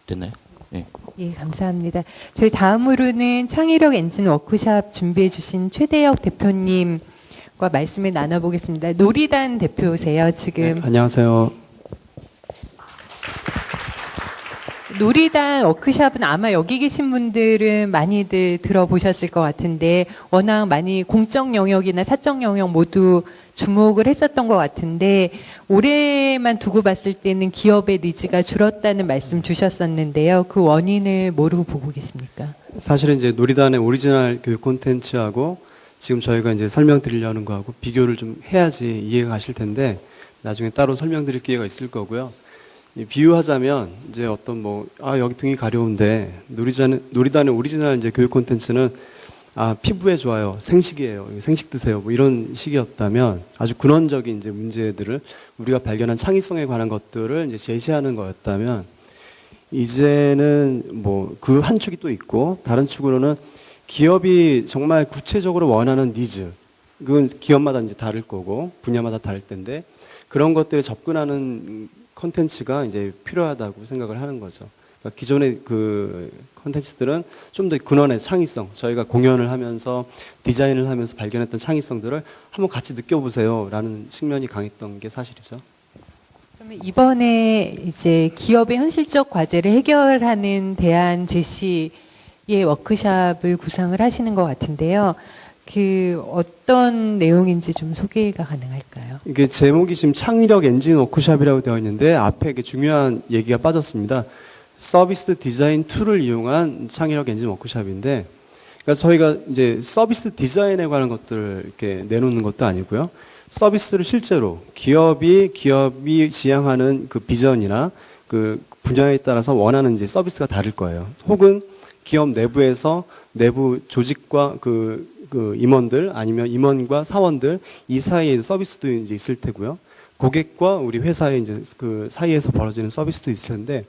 Speaker 2: 됐나요?
Speaker 4: 예.
Speaker 1: 예, 감사합니다. 저희 다음으로는 창의력 엔진 워크샵 준비해 주신 최대혁 대표님과 말씀을 나눠보겠습니다. 놀이단 대표세요, 지금.
Speaker 5: 네, 안녕하세요.
Speaker 1: 놀이단 워크샵은 아마 여기 계신 분들은 많이들 들어보셨을 것 같은데 워낙 많이 공적 영역이나 사적 영역 모두 주목을 했었던 것 같은데 올해만 두고 봤을 때는 기업의 니즈가 줄었다는 말씀 주셨었는데요. 그 원인을 뭐로 보고 계십니까?
Speaker 5: 사실은 이제 놀이단의 오리지널 교육 콘텐츠하고 지금 저희가 이제 설명드리려는 거하고 비교를 좀 해야지 이해가 가실 텐데 나중에 따로 설명드릴 기회가 있을 거고요. 비유하자면 이제 어떤 여기 등이 가려운데 놀이단의 오리지널 이제 교육 콘텐츠는 피부에 좋아요, 생식이에요, 생식 드세요, 뭐 이런 식이었다면 아주 근원적인 이제 문제들을 우리가 발견한 창의성에 관한 것들을 이제 제시하는 거였다면 이제는 뭐 그 한 축이 또 있고 다른 축으로는 기업이 정말 구체적으로 원하는 니즈, 그건 기업마다 이제 다를 거고 분야마다 다를 텐데 그런 것들에 접근하는 콘텐츠가 이제 필요하다고 생각을 하는 거죠. 그러니까 기존의 그 콘텐츠들은 좀 더 근원의 창의성, 저희가 공연을 하면서 디자인을 하면서 발견했던 창의성들을 한번 같이 느껴보세요라는 측면이 강했던 게 사실이죠.
Speaker 1: 그러면 이번에 이제 기업의 현실적 과제를 해결하는 대안 제시의 워크샵을 구상을 하시는 것 같은데요. 그 어떤 내용인지 좀 소개가 가능할까요?
Speaker 5: 이게 제목이 지금 창의력 엔진 워크샵이라고 되어 있는데 앞에 이게 중요한 얘기가 빠졌습니다. 서비스 디자인 툴을 이용한 창의력 엔진 워크샵인데, 그러니까 저희가 이제 서비스 디자인에 관한 것들을 이렇게 내놓는 것도 아니고요. 서비스를 실제로 기업이 지향하는 그 비전이나 그 분야에 따라서 원하는 이제 서비스가 다를 거예요. 혹은 기업 내부에서 내부 조직과 그 임원들 아니면 임원과 사원들 이 사이에 서비스도 이제 있을 테고요. 고객과 우리 회사의 이제 그 사이에서 벌어지는 서비스도 있을 텐데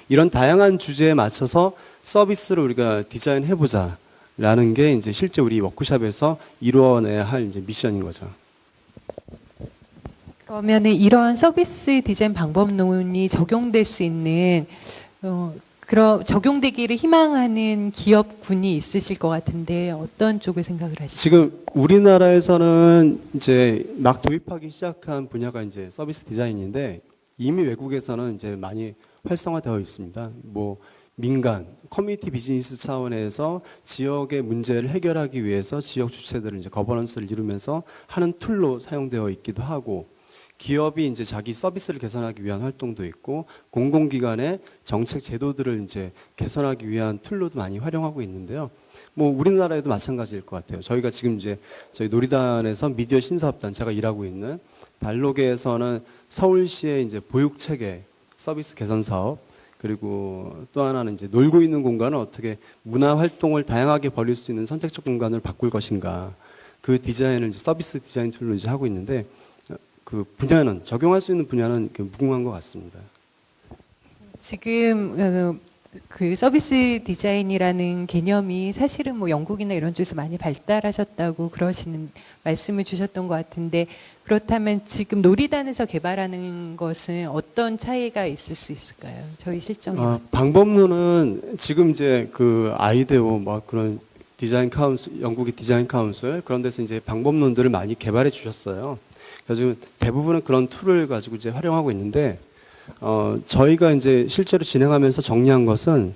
Speaker 5: 이런 다양한 주제에 맞춰서 서비스를 우리가 디자인해 보자라는 게 이제 실제 우리 워크샵에서 이루어내야 할 이제 미션인 거죠.
Speaker 1: 그러면은 이런 서비스 디자인 방법론이 적용될 수 있는 그런 적용되기를 희망하는 기업군이 있으실 것 같은데 어떤 쪽을 생각을 하시죠?
Speaker 5: 지금 우리나라에서는 이제 막 도입하기 시작한 분야가 이제 서비스 디자인인데 이미 외국에서는 이제 많이 활성화되어 있습니다. 뭐 민간 커뮤니티 비즈니스 차원에서 지역의 문제를 해결하기 위해서 지역 주체들을 이제 거버넌스를 이루면서 하는 툴로 사용되어 있기도 하고 기업이 이제 자기 서비스를 개선하기 위한 활동도 있고 공공기관의 정책 제도들을 이제 개선하기 위한 툴로도 많이 활용하고 있는데요. 뭐 우리나라에도 마찬가지일 것 같아요. 저희가 지금 이제 저희 놀이단에서 미디어 신사업단 제가 일하고 있는 달로계에서는 서울시의 이제 보육체계 서비스 개선 사업 그리고 또 하나는 이제 놀고 있는 공간을 어떻게 문화 활동을 다양하게 벌일 수 있는 선택적 공간을 바꿀 것인가 그 디자인을 이제 서비스 디자인 툴로 이제 하고 있는데. 그 분야는 적용할 수 있는 분야는 무궁한 것 같습니다.
Speaker 1: 지금 그 서비스 디자인이라는 개념이 사실은 뭐 영국이나 이런 쪽에서 많이 발달하셨다고 그러시는 말씀을 주셨던 것 같은데 그렇다면 지금 놀이단에서 개발하는 것은 어떤 차이가 있을 수 있을까요? 저희 실정에
Speaker 5: 방법론은 지금 이제 그 아이데오 막 그런 디자인 카운슬 영국의 디자인 카운슬 그런 데서 이제 방법론들을 많이 개발해 주셨어요. 그래서 대부분은 그런 툴을 가지고 이제 활용하고 있는데, 저희가 이제 실제로 진행하면서 정리한 것은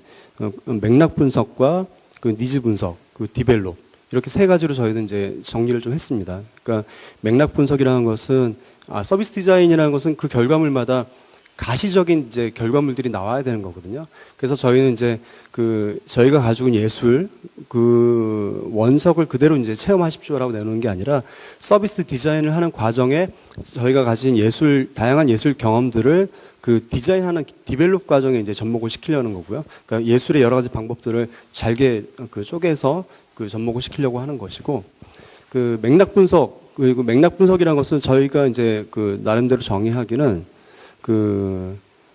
Speaker 5: 맥락 분석과 그 니즈 분석, 그 디벨롭 이렇게 세 가지로 저희는 이제 정리를 좀 했습니다. 그러니까 맥락 분석이라는 것은 서비스 디자인이라는 것은 그 결과물마다 가시적인 이제 결과물들이 나와야 되는 거거든요. 그래서 저희는 이제 저희가 가지고 있는 예술 그 원석을 그대로 이제 체험하십시오라고 내놓는 게 아니라 서비스 디자인을 하는 과정에 저희가 가진 다양한 예술 경험들을 그 디자인하는 디벨롭 과정에 이제 접목을 시키려는 거고요. 그러니까 예술의 여러 가지 방법들을 잘게 쪼개서 접목을 시키려고 하는 것이고 그 맥락 분석 그리고 맥락 분석이라는 것은 저희가 이제 나름대로 정의하기는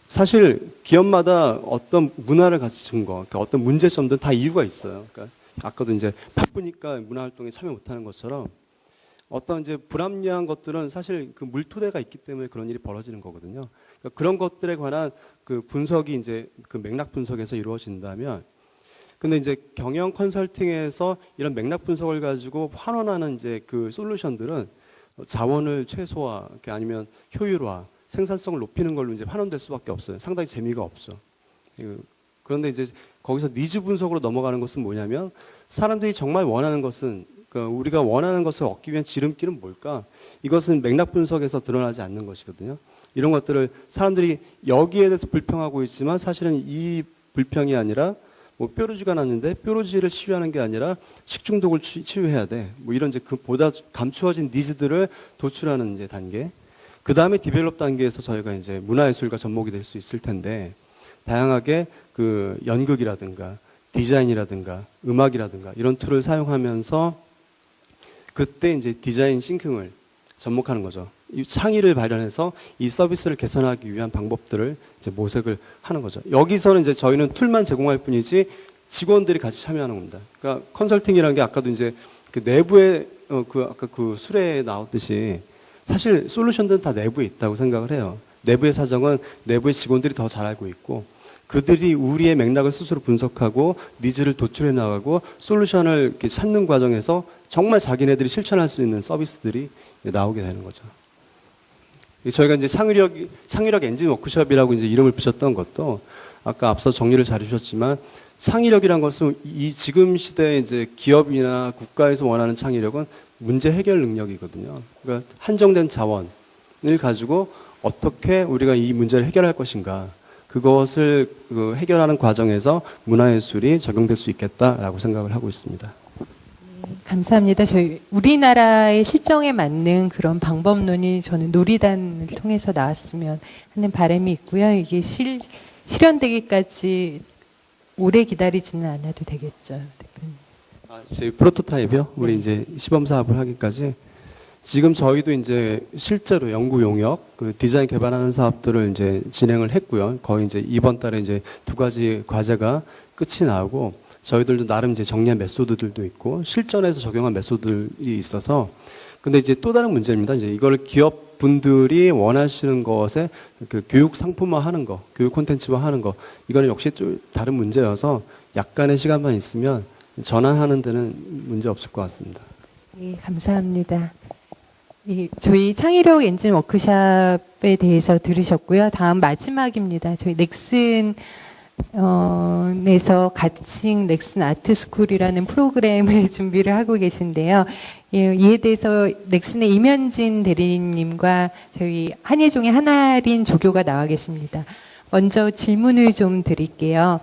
Speaker 5: 사실 기업마다 어떤 문화를 가진 거, 그러니까 어떤 문제점들 다 이유가 있어요. 그러니까 아까도 이제 바쁘니까 문화활동에 참여 못하는 것처럼 어떤 이제 불합리한 것들은 사실 그 물토대가 있기 때문에 그런 일이 벌어지는 거거든요. 그러니까 그런 것들에 관한 그 분석이 이제 그 맥락 분석에서 이루어진다면, 근데 이제 경영 컨설팅에서 이런 맥락 분석을 가지고 환원하는 이제 그 솔루션들은 자원을 최소화, 아니면 효율화, 생산성을 높이는 걸로 이제 환원될 수밖에 없어요. 상당히 재미가 없어. 그런데 이제 거기서 니즈 분석으로 넘어가는 것은 뭐냐면, 사람들이 정말 원하는 것은, 그러니까 우리가 원하는 것을 얻기 위한 지름길은 뭘까? 이것은 맥락 분석에서 드러나지 않는 것이거든요. 이런 것들을 사람들이 여기에 대해서 불평하고 있지만 사실은 이 불평이 아니라 뭐 뾰루지가 났는데 뾰루지를 치유하는 게 아니라 식중독을 치유해야 돼. 뭐 이런 이제 그 보다 감추어진 니즈들을 도출하는 이제 단계. 그 다음에 디벨롭 단계에서 저희가 이제 문화예술가 접목이 될 수 있을 텐데, 다양하게 그 연극이라든가 디자인이라든가 음악이라든가 이런 툴을 사용하면서 그때 이제 디자인 싱킹을 접목하는 거죠. 이 창의를 발현해서 이 서비스를 개선하기 위한 방법들을 이제 모색을 하는 거죠. 여기서는 이제 저희는 툴만 제공할 뿐이지 직원들이 같이 참여하는 겁니다. 그러니까 컨설팅이라는 게 아까도 이제 그 내부에 아까 그 수레에 나왔듯이 사실 솔루션들은 다 내부에 있다고 생각을 해요. 내부의 사정은 내부의 직원들이 더 잘 알고 있고, 그들이 우리의 맥락을 스스로 분석하고 니즈를 도출해 나가고 솔루션을 이렇게 찾는 과정에서 정말 자기네들이 실천할 수 있는 서비스들이 나오게 되는 거죠. 저희가 이제 창의력 엔진 워크숍이라고 이제 이름을 붙였던 것도 아까 앞서 정리를 잘 해주셨지만, 창의력이란 것은 이 지금 시대에 이제 기업이나 국가에서 원하는 창의력은 문제 해결 능력이거든요. 그러니까 한정된 자원을 가지고 어떻게 우리가 이 문제를 해결할 것인가, 그것을 해결하는 과정에서 문화예술이 적용될 수 있겠다라고 생각을 하고 있습니다.
Speaker 1: 감사합니다. 저희 우리나라의 실정에 맞는 그런 방법론이 저는 놀이단을 통해서 나왔으면 하는 바람이 있고요. 이게 실현되기까지 오래 기다리지는 않아도 되겠죠, 대표님.
Speaker 5: 제 프로토타입이요? 우리 이제 시범 사업을 하기까지 지금 저희도 이제 실제로 연구 용역, 그 디자인 개발하는 사업들을 이제 진행을 했고요. 거의 이제 이번 달에 이제 2가지 과제가 끝이 나고, 저희들도 나름 이제 정리한 메소드들도 있고 실전에서 적용한 메소드들이 있어서, 근데 이제 또 다른 문제입니다. 이제 이걸 기업 분들이 원하시는 것에 그 교육 상품화 하는 거, 교육 콘텐츠화 하는 거, 이거는 역시 좀 다른 문제여서 약간의 시간만 있으면 전환하는 데는 문제 없을 것 같습니다.
Speaker 1: 네, 감사합니다. 저희 창의력 엔진 워크숍에 대해서 들으셨고요. 다음 마지막입니다. 저희 넥슨 에서 가칭 넥슨 아트스쿨이라는 프로그램을 준비를 하고 계신데요. 이에 대해서 넥슨의 이면진 대리님과 저희 한예종의 한아린 조교가 나와 계십니다. 먼저 질문을 좀 드릴게요.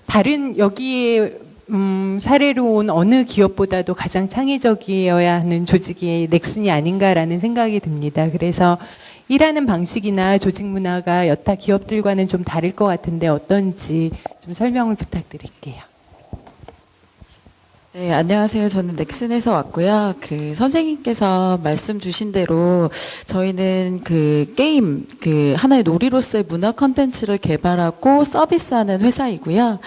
Speaker 1: 다른 여기에 사례로 온 어느 기업보다도 가장 창의적이어야 하는 조직이 넥슨이 아닌가라는 생각이 듭니다. 그래서 일하는 방식이나 조직 문화가 여타 기업들과는 좀 다를 것 같은데 어떤지 좀 설명을 부탁드릴게요.
Speaker 4: 네, 안녕하세요. 저는 넥슨에서 왔고요. 선생님께서 말씀 주신 대로 저희는 게임, 하나의 놀이로서의 문화 컨텐츠를 개발하고 서비스하는 회사이고요.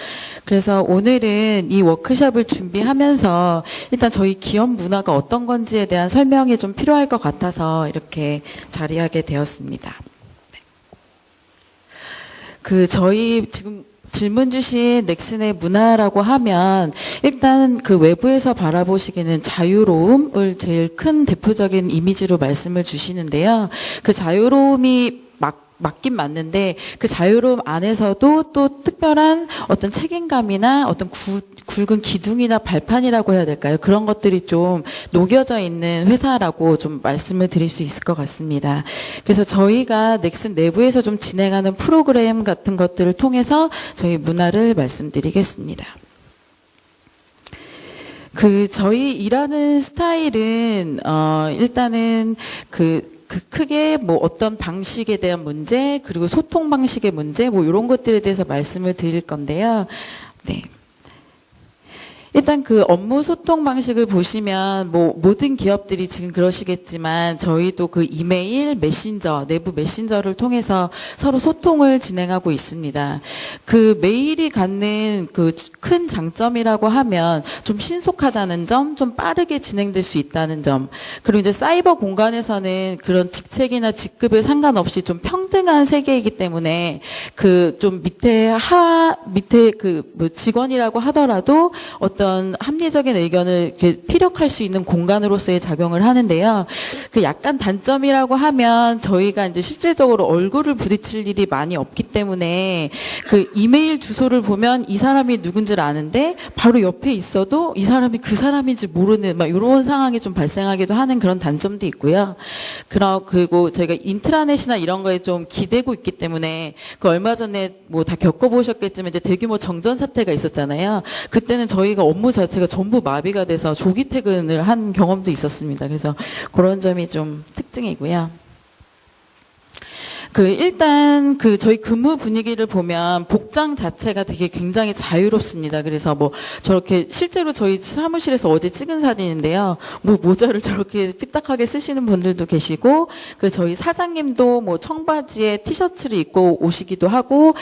Speaker 4: 그래서 오늘은 이 워크숍을 준비하면서 일단 저희 기업 문화가 어떤 건지에 대한 설명이 좀 필요할 것 같아서 이렇게 자리하게 되었습니다. 저희 지금 질문 주신 넥슨의 문화라고 하면 일단 외부에서 바라보시기에는 자유로움을 제일 큰 대표적인 이미지로 말씀을 주시는데요. 그 자유로움이 맞긴 맞는데 그 자유로움 안에서도 또 특별한 어떤 책임감이나 어떤 굵은 기둥이나 발판이라고 해야 될까요? 그런 것들이 좀 녹여져 있는 회사라고 좀 말씀을 드릴 수 있을 것 같습니다. 그래서 저희가 넥슨 내부에서 좀 진행하는 프로그램 같은 것들을 통해서 저희 문화를 말씀드리겠습니다. 저희 일하는 스타일은 일단은 크게 어떤 방식에 대한 문제, 그리고 소통 방식의 문제, 이런 것들에 대해서 말씀을 드릴 건데요. 네. 일단 그 업무 소통 방식을 보시면 뭐 모든 기업들이 지금 그러시겠지만 저희도 그 이메일, 메신저, 내부 메신저를 통해서 서로 소통을 진행하고 있습니다. 그 메일이 갖는 그 큰 장점이라고 하면 좀 신속하다는 점, 좀 빠르게 진행될 수 있다는 점, 그리고 이제 사이버 공간에서는 그런 직책이나 직급에 상관없이 좀 평등한 세계이기 때문에 그 좀 밑에 그 뭐 직원이라고 하더라도 어떤 합리적인 의견을 이렇게 피력할 수 있는 공간으로서의 작용을 하는데요. 그 약간 단점이라고 하면 저희가 이제 실질적으로 얼굴을 부딪힐 일이 많이 없기 때문에 그 이메일 주소를 보면 이 사람이 누군지를 아는데 바로 옆에 있어도 이 사람이 그 사람인지 모르는 막 이런 상황이 좀 발생하기도 하는 그런 단점도 있고요. 그리고 저희가 인트라넷이나 이런 거에 좀 기대고 있기 때문에 그 얼마 전에 뭐 다 겪어보셨겠지만 이제 대규모 정전 사태가 있었잖아요. 그때는 저희가 업무 자체가 전부 마비가 돼서 조기 퇴근을 한 경험도 있었습니다. 그래서 그런 점이 좀 특징이고요. 일단 저희 근무 분위기를 보면 복장 자체가 되게 굉장히 자유롭습니다. 그래서 뭐 저렇게 실제로 저희 사무실에서 어제 찍은 사진인데요. 뭐 모자를 저렇게 삐딱하게 쓰시는 분들도 계시고, 저희 사장님도 뭐 청바지에 티셔츠를 입고 오시기도 하고,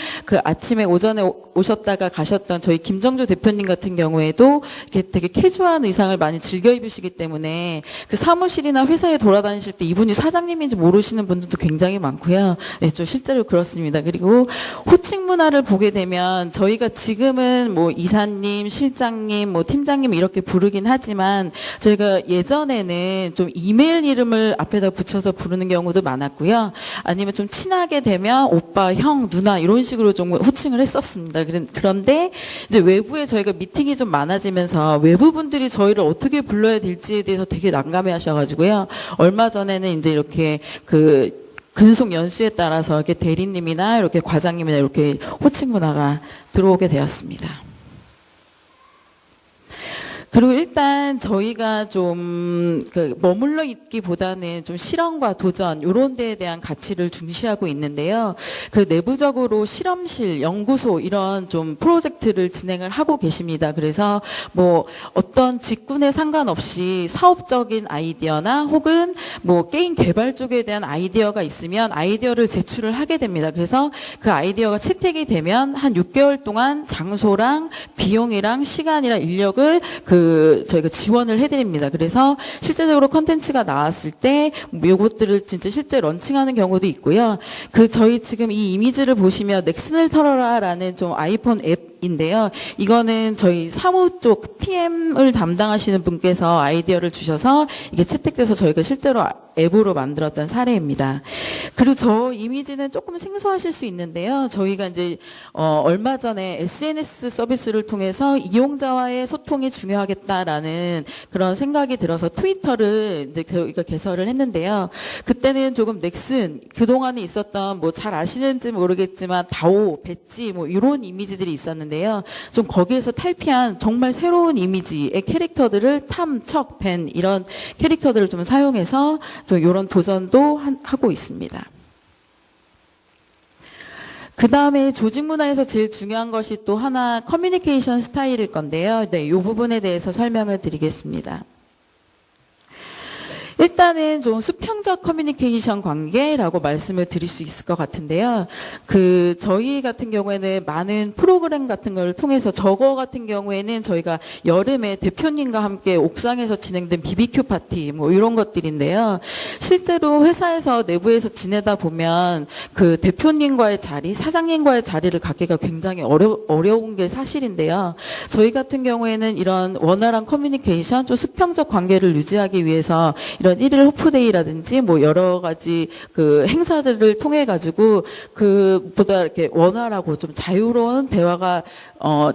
Speaker 4: 아침에 오전에 오셨다가 가셨던 저희 김정주 대표님 같은 경우에도 이렇게 되게 캐주얼한 의상을 많이 즐겨 입으시기 때문에 사무실이나 회사에 돌아다니실 때 이분이 사장님인지 모르시는 분들도 굉장히 많고요. 네, 좀 실제로 그렇습니다. 그리고 호칭 문화를 보게 되면 저희가 지금은 뭐 이사님, 실장님, 뭐 팀장님 이렇게 부르긴 하지만 저희가 예전에는 좀 이메일 이름을 앞에다 붙여서 부르는 경우도 많았고요. 아니면 좀 친하게 되면 오빠, 형, 누나 이런 식으로 좀 호칭을 했었습니다. 그런데 이제 외부에 저희가 미팅이 좀 많아지면서 외부분들이 저희를 어떻게 불러야 될지에 대해서 되게 난감해 하셔가지고요. 얼마 전에는 이제 이렇게 근속 연수에 따라서 이렇게 대리님이나 이렇게 과장님이나 이렇게 호칭 문화가 들어오게 되었습니다. 그리고 일단 저희가 좀 머물러 있기보다는 좀 실험과 도전 이런 데에 대한 가치를 중시하고 있는데요. 내부적으로 실험실, 연구소 이런 좀 프로젝트를 진행을 하고 계십니다. 그래서 뭐 어떤 직군에 상관없이 사업적인 아이디어나 혹은 뭐 게임 개발 쪽에 대한 아이디어가 있으면 아이디어를 제출을 하게 됩니다. 그래서 그 아이디어가 채택이 되면 한 6개월 동안 장소랑 비용이랑 시간이랑 인력을 저희가 지원을 해드립니다. 그래서 실제적으로 컨텐츠가 나왔을 때 요것들을 진짜 실제 런칭하는 경우도 있고요. 저희 지금 이 이미지를 보시면 넥슨을 털어라라는 좀 아이폰 앱인데요. 이거는 저희 사무 쪽 PM을 담당하시는 분께서 아이디어를 주셔서 이게 채택돼서 저희가 실제로 앱으로 만들었던 사례입니다. 그리고 저 이미지는 조금 생소하실 수 있는데요. 저희가 이제 얼마 전에 SNS 서비스를 통해서 이용자와의 소통이 중요하겠다라는 그런 생각이 들어서 트위터를 이제 저희가 개설을 했는데요. 그때는 조금 넥슨 그동안에 있었던 뭐 잘 아시는지 모르겠지만 다오, 배지 뭐 이런 이미지들이 있었는데요. 좀 거기에서 탈피한 정말 새로운 이미지의 캐릭터들을 탐, 척, 벤 이런 캐릭터들을 좀 사용해서 좀 이런 도전도 하고 있습니다. 그 다음에 조직 문화에서 제일 중요한 것이 또 하나 커뮤니케이션 스타일일 건데요. 네, 이 부분에 대해서 설명을 드리겠습니다. 일단은 좀 수평적 커뮤니케이션 관계라고 말씀을 드릴 수 있을 것 같은데요. 저희 같은 경우에는 많은 프로그램 같은 걸 통해서 저거 같은 경우에는 저희가 여름에 대표님과 함께 옥상에서 진행된 BBQ 파티 뭐 이런 것들인데요. 실제로 회사에서 내부에서 지내다 보면 대표님과의 자리, 사장님과의 자리를 갖기가 굉장히 어려운 게 사실인데요. 저희 같은 경우에는 이런 원활한 커뮤니케이션, 좀 수평적 관계를 유지하기 위해서 이런 일일 호프데이라든지 뭐 여러 가지 행사들을 통해 가지고 보다 이렇게 원활하고 좀 자유로운 대화가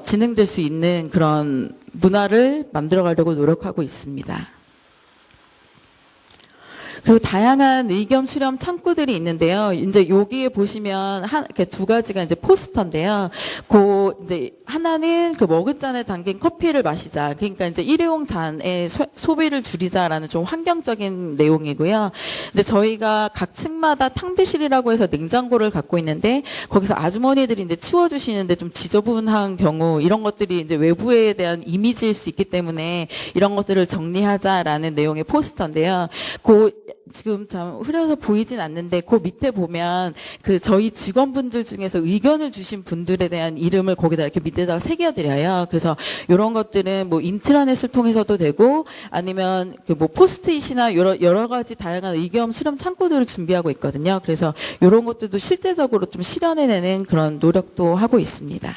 Speaker 4: 진행될 수 있는 그런 문화를 만들어 가려고 노력하고 있습니다. 그리고 다양한 의견 수렴 창구들이 있는데요. 이제 여기에 보시면 이렇게 두 가지가 이제 포스터인데요. 이제 하나는 그 머그잔에 담긴 커피를 마시자. 그러니까 이제 일회용 잔의 소비를 줄이자라는 좀 환경적인 내용이고요. 이제 저희가 각 층마다 탕비실이라고 해서 냉장고를 갖고 있는데 거기서 아주머니들이 이제 치워주시는데 좀 지저분한 경우 이런 것들이 이제 외부에 대한 이미지일 수 있기 때문에 이런 것들을 정리하자라는 내용의 포스터인데요. 지금 참 흐려서 보이진 않는데 그 밑에 보면 그 저희 직원분들 중에서 의견을 주신 분들에 대한 이름을 거기다 이렇게 밑에다가 새겨드려요. 그래서 이런 것들은 뭐 인트라넷을 통해서도 되고 아니면 그 뭐 포스트잇이나 여러 가지 다양한 의견 수렴 창구들을 준비하고 있거든요. 그래서 이런 것들도 실제적으로 좀 실현해내는 그런 노력도 하고 있습니다.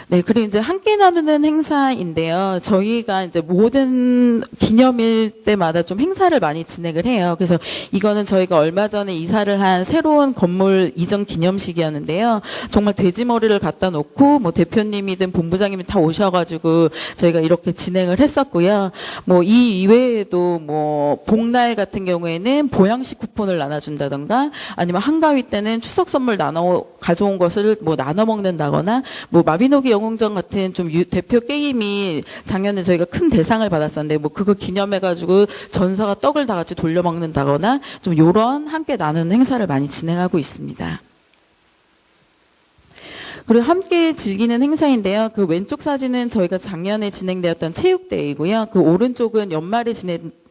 Speaker 4: 네, 그리고 이제 함께 나누는 행사인데요. 저희가 이제 모든 기념일 때마다 좀 행사를 많이 진행을 해요. 그래서 이거는 저희가 얼마 전에 이사를 한 새로운 건물 이전 기념식이었는데요. 정말 돼지머리를 갖다 놓고 뭐 대표님이든 본부장님이 다 오셔가지고 저희가 이렇게 진행을 했었고요. 뭐 이 이외에도 뭐 복날 같은 경우에는 보양식 쿠폰을 나눠준다던가 아니면 한가위 때는 추석 선물 가져온 것을 뭐 나눠 먹는다거나 뭐 마비노기 영웅전 같은 좀 대표 게임이 작년에 저희가 큰 대상을 받았었는데 뭐 그거 기념해가지고 전사가 떡을 다 같이 돌려 먹는다거나 좀 요런 함께 나누는 행사를 많이 진행하고 있습니다. 그리고 함께 즐기는 행사인데요. 그 왼쪽 사진은 저희가 작년에 진행되었던 체육대회이고요. 그 오른쪽은 연말에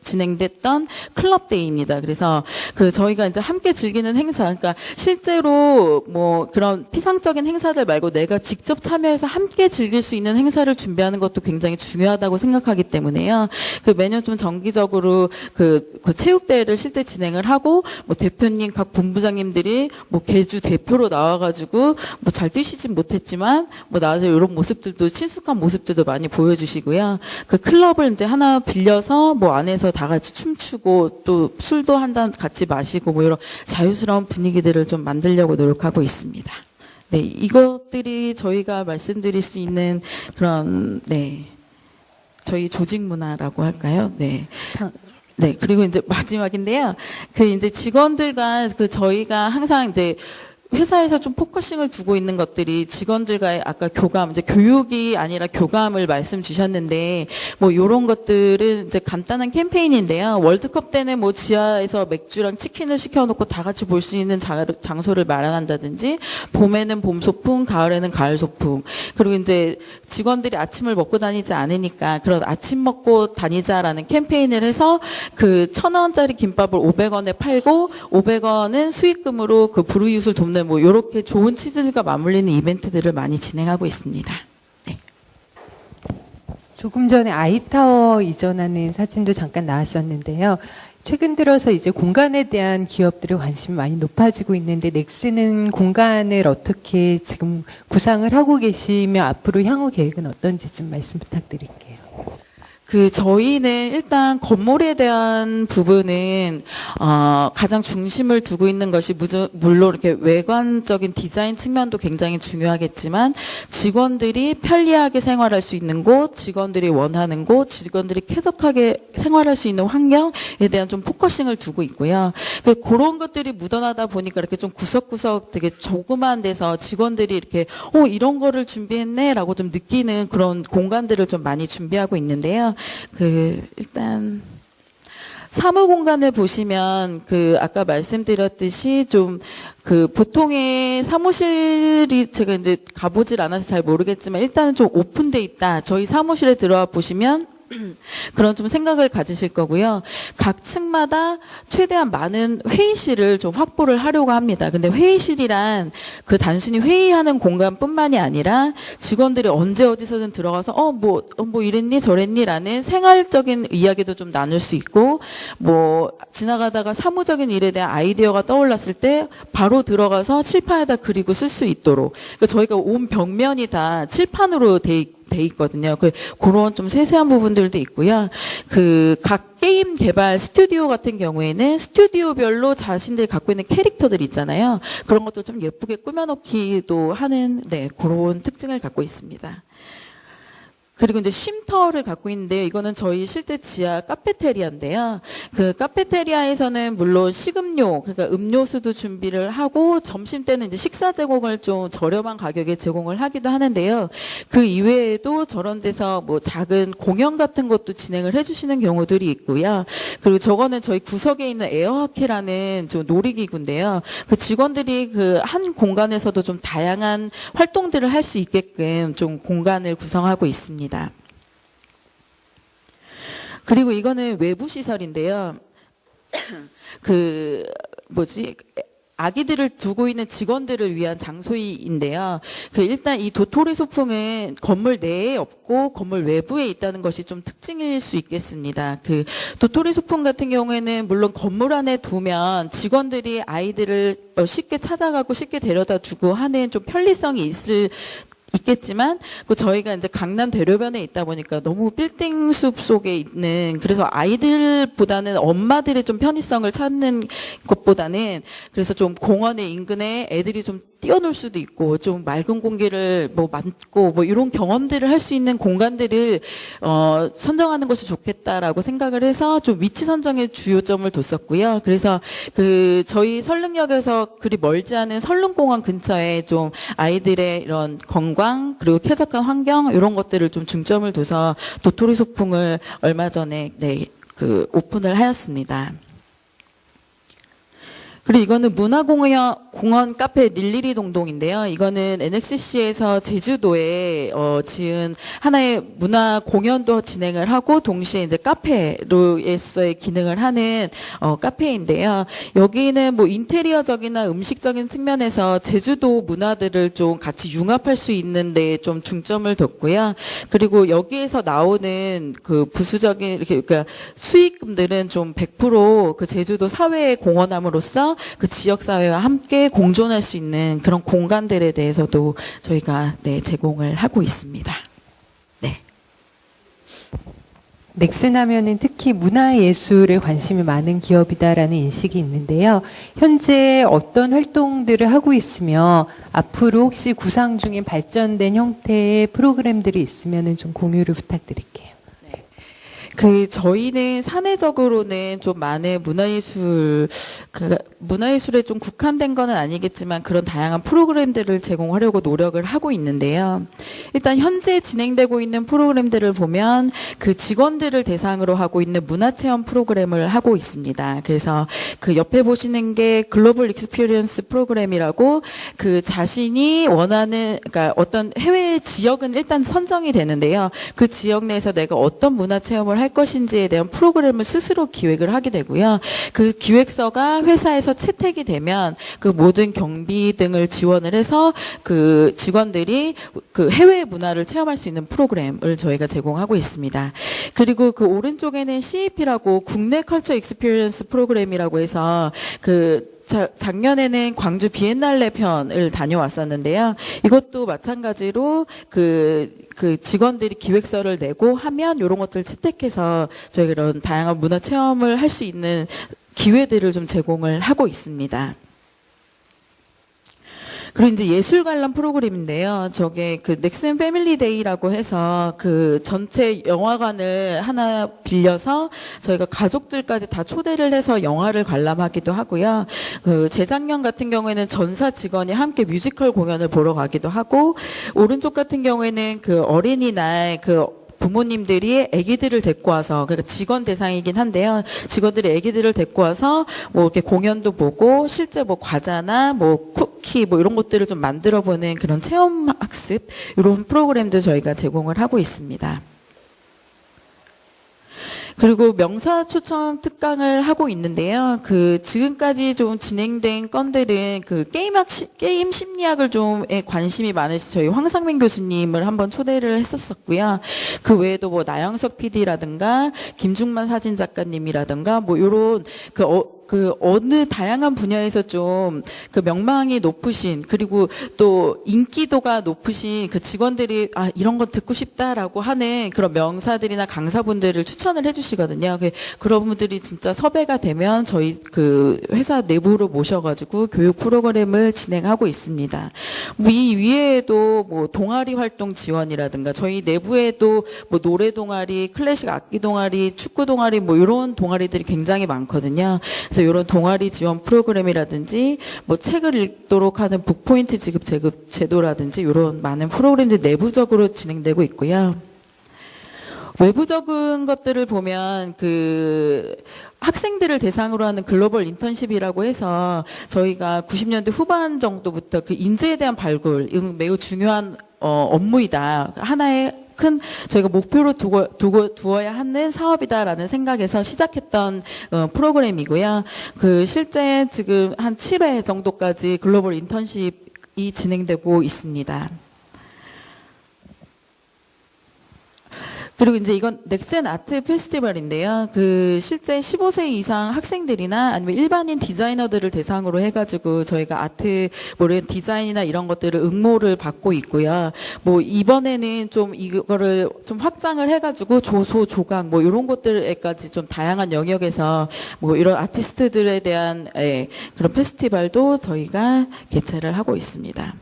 Speaker 4: 진행됐던 클럽데이입니다. 그래서 저희가 이제 함께 즐기는 행사, 그러니까 실제로 뭐 그런 피상적인 행사들 말고 내가 직접 참여해서 함께 즐길 수 있는 행사를 준비하는 것도 굉장히 중요하다고 생각하기 때문에요. 매년 좀 정기적으로 그 체육대회를 실제 진행을 하고 뭐 대표님 각 본부장님들이 뭐 개주 대표로 나와가지고 뭐 잘 뛰시진 못했지만 뭐 나와서 이런 모습들도 친숙한 모습들도 많이 보여주시고요. 그 클럽을 이제 하나 빌려서 뭐 안에서 다 같이 춤추고 또 술도 한 잔 같이 마시고 뭐 이런 자유스러운 분위기들을 좀 만들려고 노력하고 있습니다. 네, 이것들이 저희가 말씀드릴 수 있는 그런 저희 조직 문화라고 할까요? 네. 네, 그리고 이제 마지막인데요. 이제 직원들과 저희가 항상 이제 회사에서 좀 포커싱을 두고 있는 것들이 직원들과의 아까 교감, 이제 교육이 아니라 교감을 말씀 주셨는데, 뭐, 요런 것들은 이제 간단한 캠페인인데요. 월드컵 때는 뭐, 지하에서 맥주랑 치킨을 시켜놓고 다 같이 볼 수 있는 장소를 마련한다든지, 봄에는 봄 소풍, 가을에는 가을 소풍. 그리고 이제 직원들이 아침을 먹고 다니지 않으니까 그런 아침 먹고 다니자라는 캠페인을 해서 1,000원짜리 김밥을 500원에 팔고, 500원은 수익금으로 불우이웃을 돕는 뭐 이렇게 좋은 취지들과 맞물리는 이벤트들을 많이 진행하고 있습니다. 네.
Speaker 1: 조금 전에 아이타워 이전하는 사진도 잠깐 나왔었는데요. 최근 들어서 이제 공간에 대한 기업들의 관심이 많이 높아지고 있는데 넥스는 공간을 어떻게 지금 구상을 하고 계시며 앞으로 향후 계획은 어떤지 좀 말씀 부탁드릴게요.
Speaker 4: 저희는 일단 건물에 대한 부분은, 가장 중심을 두고 있는 것이 물론 이렇게 외관적인 디자인 측면도 굉장히 중요하겠지만, 직원들이 편리하게 생활할 수 있는 곳, 직원들이 원하는 곳, 직원들이 쾌적하게 생활할 수 있는 환경에 대한 좀 포커싱을 두고 있고요. 그런 것들이 묻어나다 보니까 이렇게 좀 구석구석 되게 조그만 데서 직원들이 이렇게, 이런 거를 준비했네, 라고 좀 느끼는 그런 공간들을 좀 많이 준비하고 있는데요. 일단, 사무 공간을 보시면, 아까 말씀드렸듯이 좀, 보통의 사무실이 제가 이제 가보질 않아서 잘 모르겠지만, 일단은 좀 오픈돼 있다. 저희 사무실에 들어와 보시면, 그런 좀 생각을 가지실 거고요. 각 층마다 최대한 많은 회의실을 좀 확보를 하려고 합니다. 근데 회의실이란 단순히 회의하는 공간뿐만이 아니라 직원들이 언제 어디서든 들어가서 뭐 이랬니 저랬니 라는 생활적인 이야기도 좀 나눌 수 있고 뭐 지나가다가 사무적인 일에 대한 아이디어가 떠올랐을 때 바로 들어가서 칠판에다 그리고 쓸 수 있도록 그러니까 저희가 온 벽면이 다 칠판으로 돼 있거든요. 그런 좀 세세한 부분들도 있고요. 각 게임 개발 스튜디오 같은 경우에는 스튜디오별로 자신들이 갖고 있는 캐릭터들이 있잖아요. 그런 것도 좀 예쁘게 꾸며놓기도 하는, 그런 특징을 갖고 있습니다. 그리고 이제 쉼터를 갖고 있는데요. 이거는 저희 실제 지하 카페테리아인데요. 그 카페테리아에서는 물론 식음료, 그러니까 음료수도 준비를 하고 점심 때는 이제 식사 제공을 좀 저렴한 가격에 제공을 하기도 하는데요. 그 이외에도 저런 데서 뭐 작은 공연 같은 것도 진행을 해주시는 경우들이 있고요. 그리고 저거는 저희 구석에 있는 에어하키라는 좀 놀이기구인데요. 그 직원들이 그 한 공간에서도 좀 다양한 활동들을 할 수 있게끔 좀 공간을 구성하고 있습니다. 그리고 이거는 외부 시설인데요. 아기들을 두고 있는 직원들을 위한 장소인데요. 일단 이 도토리 소풍은 건물 내에 없고 건물 외부에 있다는 것이 좀 특징일 수 있겠습니다. 도토리 소풍 같은 경우에는 물론 건물 안에 두면 직원들이 아이들을 쉽게 찾아가고 쉽게 데려다 주고 하는 좀 편리성이 있겠지만 저희가 이제 강남 대로변에 있다 보니까 너무 빌딩 숲 속에 있는, 그래서 아이들보다는 엄마들의 좀 편의성을 찾는 것보다는 그래서 좀 공원의 인근에 애들이 좀 뛰어놀 수도 있고 좀 맑은 공기를 맡고 이런 경험들을 할 수 있는 공간들을 선정하는 것이 좋겠다라고 생각을 해서 좀 위치 선정에 주요점을 뒀었고요. 그래서 저희 설릉역에서 그리 멀지 않은 설릉공원 근처에 좀 아이들의 이런 건강 그리고 쾌적한 환경 이런 것들을 좀 중점을 둬서 도토리 소풍을 얼마 전에 오픈을 하였습니다. 그리고 이거는 문화공원 카페 릴리리 동동인데요. 이거는 NXC에서 제주도에 지은 하나의 문화 공연도 진행을 하고 동시에 이제 카페로서의 기능을 하는 카페인데요. 여기는 인테리어적이나 음식적인 측면에서 제주도 문화들을 좀 같이 융합할 수 있는데 좀 중점을 뒀고요. 그리고 여기에서 나오는 부수적인 그러니까 수익금들은 좀 100% 제주도 사회에 공헌함으로써 지역 사회와 함께 공존할 수 있는 그런 공간들에 대해서도 저희가 제공을 하고 있습니다. 네.
Speaker 1: 넥슨 하면은 특히 문화예술에 관심이 많은 기업이다라는 인식이 있는데요. 현재 어떤 활동들을 하고 있으며 앞으로 혹시 구상 중인 발전된 형태의 프로그램들이 있으면은 좀 공유를 부탁드릴게요.
Speaker 4: 저희는 사내적으로는 좀 많은 문화예술에 좀 국한된 건 아니겠지만 그런 다양한 프로그램들을 제공하려고 노력을 하고 있는데요. 일단 현재 진행되고 있는 프로그램들을 보면 직원들을 대상으로 하고 있는 문화체험 프로그램을 하고 있습니다. 그래서 옆에 보시는 게 글로벌 익스피리언스 프로그램이라고 자신이 원하는, 그러니까 어떤 해외 지역은 일단 선정이 되는데요. 그 지역 내에서 내가 어떤 문화체험을 할 것인지에 대한 프로그램을 스스로 기획을 하게 되고요. 그 기획서가 회사에서 채택이 되면 모든 경비 등을 지원을 해서 직원들이 해외 문화를 체험할 수 있는 프로그램을 저희가 제공하고 있습니다. 그리고 오른쪽에는 CEP라고 국내 컬처 익스피리언스 프로그램이라고 해서 작년에는 광주 비엔날레 편을 다녀왔었는데요. 이것도 마찬가지로 직원들이 기획서를 내고 하면 이런 것들을 채택해서 저희가 이런 다양한 문화 체험을 할 수 있는 기회들을 좀 제공을 하고 있습니다. 그리고 이제 예술 관람 프로그램인데요. 저게 넥슨 패밀리 데이라고 해서 전체 영화관을 하나 빌려서 저희가 가족들까지 다 초대를 해서 영화를 관람하기도 하고요. 재작년 같은 경우에는 전사 직원이 함께 뮤지컬 공연을 보러 가기도 하고, 오른쪽 같은 경우에는 어린이날 부모님들이 아기들을 데리고 와서, 그러니까 직원 대상이긴 한데요. 직원들이 아기들을 데리고 와서 이렇게 공연도 보고 실제 과자나 쿠키 이런 것들을 좀 만들어 보는 그런 체험 학습 이런 프로그램도 저희가 제공을 하고 있습니다. 그리고 명사 초청 특강을 하고 있는데요. 지금까지 좀 진행된 건들은 게임 심리학을 좀에 관심이 많으신 저희 황상민 교수님을 한번 초대를 했었었고요. 그 외에도 나영석 PD라든가 김중만 사진 작가님이라든가 요런 그 어느 다양한 분야에서 좀 그 명망이 높으신 그리고 또 인기도가 높으신 그 직원들이 아 이런 거 듣고 싶다라고 하는 그런 명사들이나 강사분들을 추천을 해주시거든요. 그런 분들이 진짜 섭외가 되면 저희 그 회사 내부로 모셔가지고 교육 프로그램을 진행하고 있습니다. 이 위에도 뭐 동아리 활동 지원이라든가 저희 내부에도 뭐 노래 동아리, 클래식 악기 동아리, 축구 동아리 뭐 이런 동아리들이 굉장히 많거든요. 그래서 이런 동아리 지원 프로그램이라든지 뭐 책을 읽도록 하는 북포인트 지급 제도라든지 이런 많은 프로그램들이 내부적으로 진행되고 있고요. 외부적인 것들을 보면 그 학생들을 대상으로 하는 글로벌 인턴십이라고 해서 저희가 90년대 후반 정도부터 그 인재에 대한 발굴 이건 매우 중요한 업무이다. 하나의 큰 저희가 목표로 두어야 하는 사업이다라는 생각에서 시작했던 프로그램이고요. 그 실제 지금 한 7회 정도까지 글로벌 인턴십이 진행되고 있습니다. 그리고 이제 이건 넥센 아트 페스티벌인데요. 그 실제 15세 이상 학생들이나 아니면 일반인 디자이너들을 대상으로 해가지고 저희가 아트 뭐 디자인이나 이런 것들을 응모를 받고 있고요. 뭐 이번에는 좀 이거를 좀 확장을 해가지고 조소, 조각 뭐 이런 것들에까지 좀 다양한 영역에서 뭐 이런 아티스트들에 대한 그런 페스티벌도 저희가 개최를 하고 있습니다.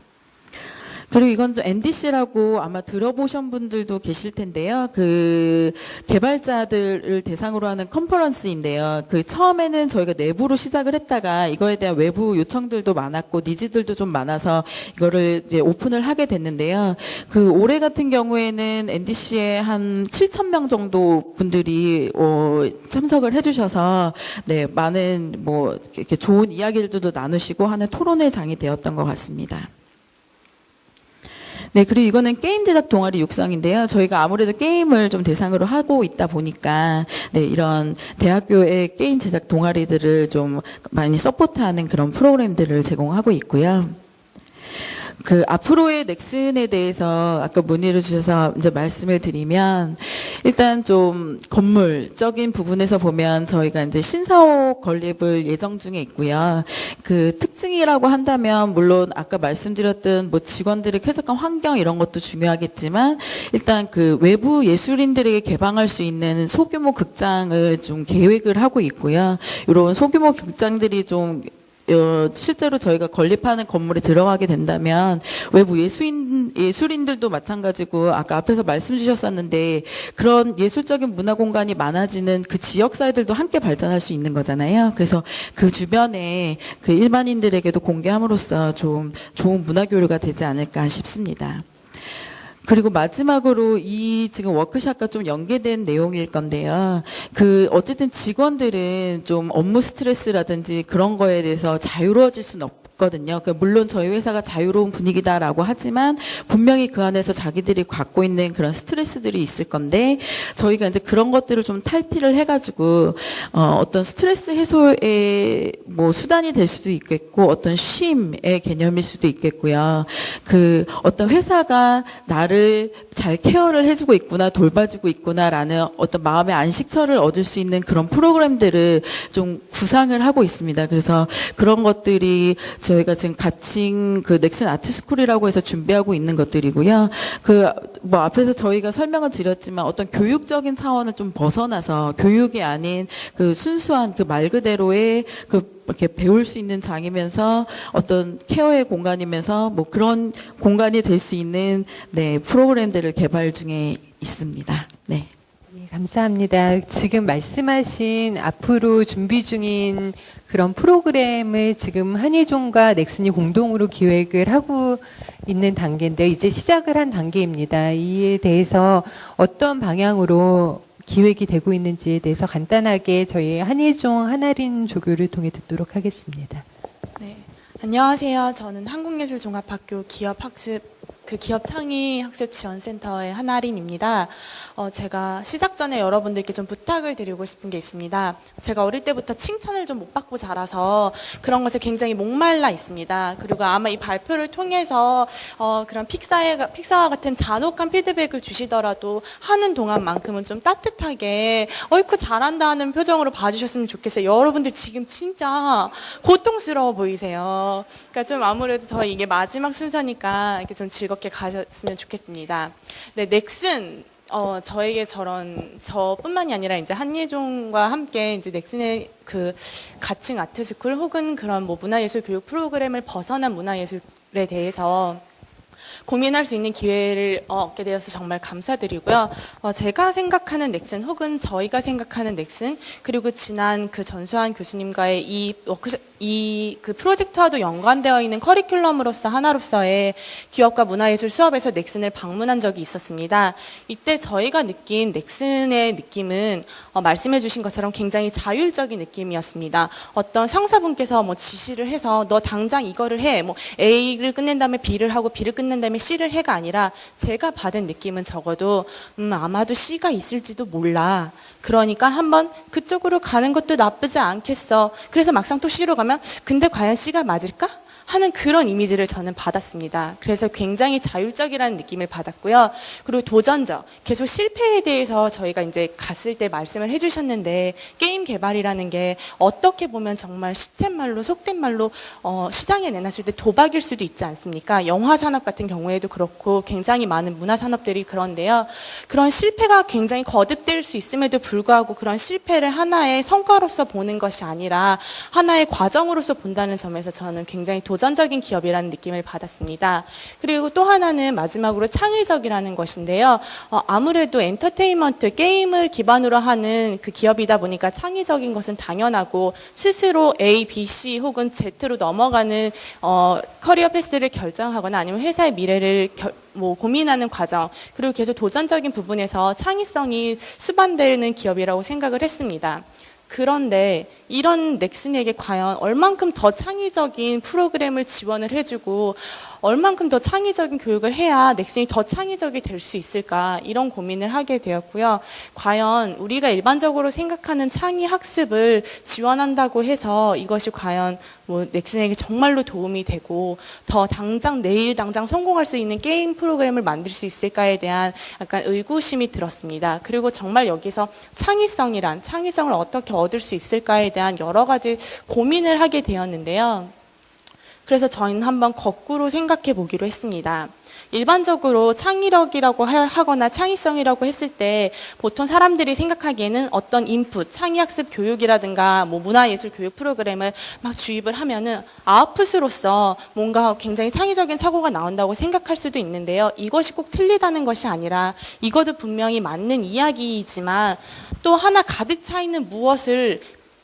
Speaker 4: 그리고 이건 좀 NDC라고 아마 들어보신 분들도 계실 텐데요. 그 개발자들을 대상으로 하는 컨퍼런스인데요. 그 처음에는 저희가 내부로 시작을 했다가 이거에 대한 외부 요청들도 많았고 니즈들도 좀 많아서 이거를 이제 오픈을 하게 됐는데요. 그 올해 같은 경우에는 NDC에 한 7,000명 정도 분들이 참석을 해주셔서 네 많은 뭐 이렇게 좋은 이야기들도 나누시고 하는 토론회 장이 되었던 것 같습니다. 네, 그리고 이거는 게임 제작 동아리 육성인데요. 저희가 아무래도 게임을 좀 대상으로 하고 있다 보니까, 네, 이런 대학교의 게임 제작 동아리들을 좀 많이 서포트하는 그런 프로그램들을 제공하고 있고요. 그 앞으로의 넥슨에 대해서 아까 문의를 주셔서 이제 말씀을 드리면 일단 좀 건물적인 부분에서 보면 저희가 이제 신사옥 건립을 예정 중에 있고요. 그 특징이라고 한다면 물론 아까 말씀드렸던 뭐 직원들의 쾌적한 환경 이런 것도 중요하겠지만 일단 그 외부 예술인들에게 개방할 수 있는 소규모 극장을 좀 계획을 하고 있고요. 이런 소규모 극장들이 좀 실제로 저희가 건립하는 건물에 들어가게 된다면 외부 예술인들도 마찬가지고 아까 앞에서 말씀 주셨었는데 그런 예술적인 문화 공간이 많아지는 그 지역사회들도 함께 발전할 수 있는 거잖아요. 그래서 그 주변에 그 일반인들에게도 공개함으로써 좀 좋은 문화 교류가 되지 않을까 싶습니다. 그리고 마지막으로 이 지금 워크숍과 좀 연계된 내용일 건데요. 그 어쨌든 직원들은 좀 업무 스트레스라든지 그런 거에 대해서 자유로워질 수는 없거든요. 물론 저희 회사가 자유로운 분위기다라고 하지만 분명히 그 안에서 자기들이 갖고 있는 그런 스트레스들이 있을 건데 저희가 이제 그런 것들을 좀 탈피를 해가지고 어떤 스트레스 해소의 뭐 수단이 될 수도 있겠고 어떤 쉼의 개념일 수도 있겠고요. 그 어떤 회사가 나를 잘 케어를 해주고 있구나, 돌봐주고 있구나라는 어떤 마음의 안식처를 얻을 수 있는 그런 프로그램들을 좀 구상을 하고 있습니다. 그래서 그런 것들이 저희가 지금 가칭 그 넥슨 아트스쿨이라고 해서 준비하고 있는 것들이고요. 그 뭐 앞에서 저희가 설명을 드렸지만 어떤 교육적인 차원을 좀 벗어나서 교육이 아닌 그 순수한 그 말 그대로의 그 이렇게 배울 수 있는 장이면서 어떤 케어의 공간이면서 뭐 그런 공간이 될 수 있는 네 프로그램들을 개발 중에 있습니다. 네.
Speaker 1: 네, 감사합니다. 지금 말씀하신 앞으로 준비 중인 그런 프로그램을 지금 한예종과 넥슨이 공동으로 기획을 하고 있는 단계인데 이제 시작을 한 단계입니다. 이에 대해서 어떤 방향으로 기획이 되고 있는지에 대해서 간단하게 저희 한예종 한아린 조교를 통해 듣도록 하겠습니다.
Speaker 6: 네, 안녕하세요. 저는 한국예술종합학교 기업학습 그 기업 창의 학습 지원센터의 한아린입니다. 제가 시작 전에 여러분들께 좀 부탁을 드리고 싶은 게 있습니다. 제가 어릴 때부터 칭찬을 좀 못 받고 자라서 그런 것에 굉장히 목말라 있습니다. 그리고 아마 이 발표를 통해서 그런 픽사와 같은 잔혹한 피드백을 주시더라도 하는 동안만큼은 좀 따뜻하게 어이쿠 잘한다 하는 표정으로 봐주셨으면 좋겠어요. 여러분들 지금 진짜 고통스러워 보이세요. 그러니까 좀 아무래도 저희 이게 마지막 순서니까 이렇게 좀 즐겁게 가셨으면 좋겠습니다. 네, 넥슨 저에게 저뿐만이 아니라 이제 한예종과 함께 이제 넥슨의 그 가칭 아트스쿨 혹은 그런 뭐 문화예술 교육 프로그램을 벗어난 문화예술에 대해서 고민할 수 있는 기회를 얻게 되어서 정말 감사드리고요. 제가 생각하는 넥슨 혹은 저희가 생각하는 넥슨 그리고 지난 그 전수환 교수님과의 이 그 프로젝트와도 연관되어 있는 커리큘럼으로서 하나로서의 기업과 문화예술 수업에서 넥슨을 방문한 적이 있었습니다. 이때 저희가 느낀 넥슨의 느낌은 말씀해 주신 것처럼 굉장히 자율적인 느낌이었습니다. 어떤 상사분께서 뭐 지시를 해서 너 당장 이거를 해, 뭐 A를 끝낸 다음에 B를 하고 B를 끝낸 다음에 C를 해가 아니라 제가 받은 느낌은 적어도 아마도 C가 있을지도 몰라. 그러니까 한번 그쪽으로 가는 것도 나쁘지 않겠어. 그래서 막상 또 C로 가면 근데 과연 C가 맞을까? 하는 그런 이미지를 저는 받았습니다. 그래서 굉장히 자율적이라는 느낌을 받았고요. 그리고 도전적, 계속 실패에 대해서 저희가 이제 갔을 때 말씀을 해주셨는데 게임 개발이라는 게 어떻게 보면 정말 시쳇 말로 속된 말로 시장에 내놨을 때 도박일 수도 있지 않습니까? 영화 산업 같은 경우에도 그렇고 굉장히 많은 문화 산업들이 그런데요. 그런 실패가 굉장히 거듭될 수 있음에도 불구하고 그런 실패를 하나의 성과로서 보는 것이 아니라 하나의 과정으로서 본다는 점에서 저는 굉장히 도전적인 기업이라는 느낌을 받았습니다. 그리고 또 하나는 마지막으로 창의적이라는 것인데요. 아무래도 엔터테인먼트, 게임을 기반으로 하는 그 기업이다 보니까 창의적인 것은 당연하고 스스로 A, B, C 혹은 Z로 넘어가는 커리어 패스를 결정하거나 아니면 회사의 미래를 고민하는 과정 그리고 계속 도전적인 부분에서 창의성이 수반되는 기업이라고 생각을 했습니다. 그런데 이런 넥슨에게 과연 얼만큼 더 창의적인 프로그램을 지원을 해주고 얼만큼 더 창의적인 교육을 해야 넥슨이 더 창의적이 될 수 있을까 이런 고민을 하게 되었고요. 과연 우리가 일반적으로 생각하는 창의 학습을 지원한다고 해서 이것이 과연 넥슨에게 정말로 도움이 되고 더 내일 당장 성공할 수 있는 게임 프로그램을 만들 수 있을까에 대한 약간 의구심이 들었습니다. 그리고 정말 여기서 창의성을 어떻게 얻을 수 있을까에 대한 여러 가지 고민을 하게 되었는데요. 그래서 저희는 한번 거꾸로 생각해 보기로 했습니다. 일반적으로 창의력이라고 하거나 창의성이라고 했을 때 보통 사람들이 생각하기에는 어떤 인풋, 창의학습 교육이라든가 문화예술 교육 프로그램을 막 주입을 하면은 아웃풋으로서 뭔가 굉장히 창의적인 사고가 나온다고 생각할 수도 있는데요. 이것이 꼭 틀리다는 것이 아니라 이것도 분명히 맞는 이야기이지만 또 하나 가득 차 있는 무엇을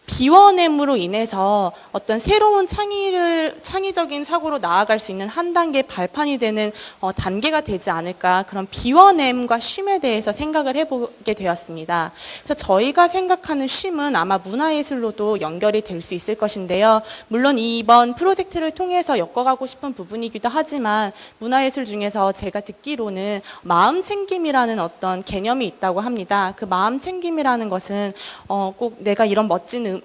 Speaker 6: 비워냄으로 인해서 어떤 새로운 창의적인 사고로 나아갈 수 있는 한 단계 발판이 되는 단계가 되지 않을까 그런 비워냄과 쉼에 대해서 생각을 해보게 되었습니다. 그래서 저희가 생각하는 쉼은 아마 문화예술로도 연결이 될 수 있을 것인데요. 물론 이번 프로젝트를 통해서 엮어가고 싶은 부분이기도 하지만 문화예술 중에서 제가 듣기로는 마음챙김이라는 어떤 개념이 있다고 합니다. 그 마음챙김이라는 것은 꼭 내가 이런 멋진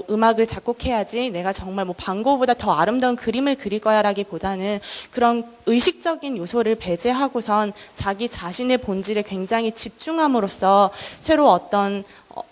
Speaker 6: 음악을 작곡해야지 내가 정말 반 고흐보다 더 아름다운 그림을 그릴 거야 라기보다는 그런 의식적인 요소를 배제하고선 자기 자신의 본질에 굉장히 집중함으로써 새로 어떤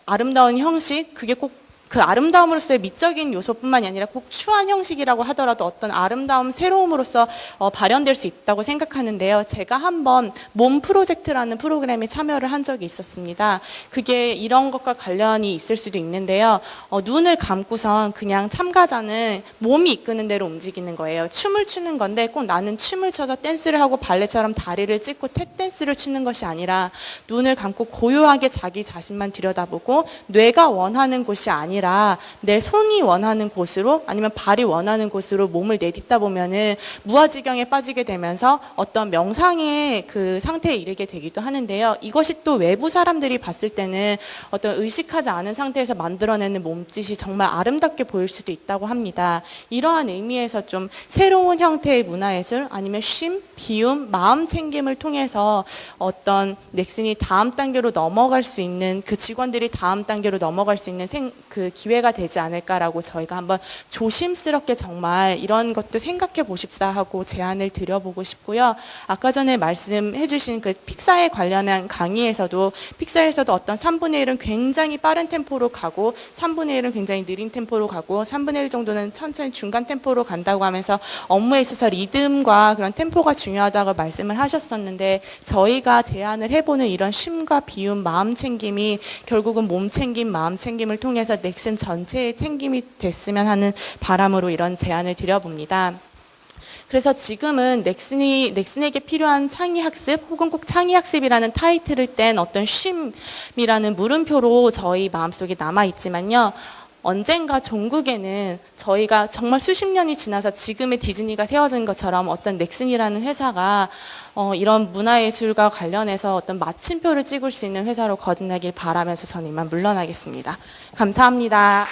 Speaker 6: 아름다운 형식 그게 꼭 그 아름다움으로서의 미적인 요소뿐만이 아니라 꼭 추한 형식이라고 하더라도 어떤 아름다움, 새로움으로서 발현될 수 있다고 생각하는데요. 제가 한번 몸 프로젝트라는 프로그램에 참여를 한 적이 있었습니다. 그게 이런 것과 관련이 있을 수도 있는데요. 눈을 감고선 그냥 참가자는 몸이 이끄는 대로 움직이는 거예요. 춤을 추는 건데 꼭 나는 춤을 춰서 댄스를 하고 발레처럼 다리를 찢고 탭댄스를 추는 것이 아니라 눈을 감고 고요하게 자기 자신만 들여다보고 뇌가 원하는 곳이 아니라 아니라 내 손이 원하는 곳으로 아니면 발이 원하는 곳으로 몸을 내딛다 보면은 무아지경에 빠지게 되면서 어떤 명상의 그 상태에 이르게 되기도 하는데요. 이것이 또 외부 사람들이 봤을 때는 어떤 의식하지 않은 상태에서 만들어내는 몸짓이 정말 아름답게 보일 수도 있다고 합니다. 이러한 의미에서 좀 새로운 형태의 문화예술 아니면 쉼, 비움, 마음 챙김을 통해서 어떤 넥슨이 다음 단계로 넘어갈 수 있는 그 직원들이 다음 단계로 넘어갈 수 있는 그 기회가 되지 않을까라고 저희가 한번 조심스럽게 정말 이런 것도 생각해 보십사 하고 제안을 드려보고 싶고요. 아까 전에 말씀해 주신 그 픽사에 관련한 강의에서도 픽사에서도 어떤 3분의 1은 굉장히 빠른 템포로 가고 3분의 1은 굉장히 느린 템포로 가고 3분의 1 정도는 천천히 중간 템포로 간다고 하면서 업무에 있어서 리듬과 그런 템포가 중요하다고 말씀을 하셨었는데 저희가 제안을 해보는 이런 쉼과 비움, 마음 챙김이 결국은 몸 챙김, 마음 챙김을 통해서 넥슨 전체의 챙김이 됐으면 하는 바람으로 이런 제안을 드려봅니다. 그래서 지금은 넥슨에게 필요한 창의학습 혹은 꼭 창의학습이라는 타이틀을 뗀 어떤 쉼이라는 물음표로 저희 마음속에 남아있지만요. 언젠가 종국에는 저희가 정말 수십 년이 지나서 지금의 디즈니가 세워진 것처럼 어떤 넥슨이라는 회사가 이런 문화예술과 관련해서 어떤 마침표를 찍을 수 있는 회사로 거듭나길 바라면서 저는 이만 물러나겠습니다. 감사합니다.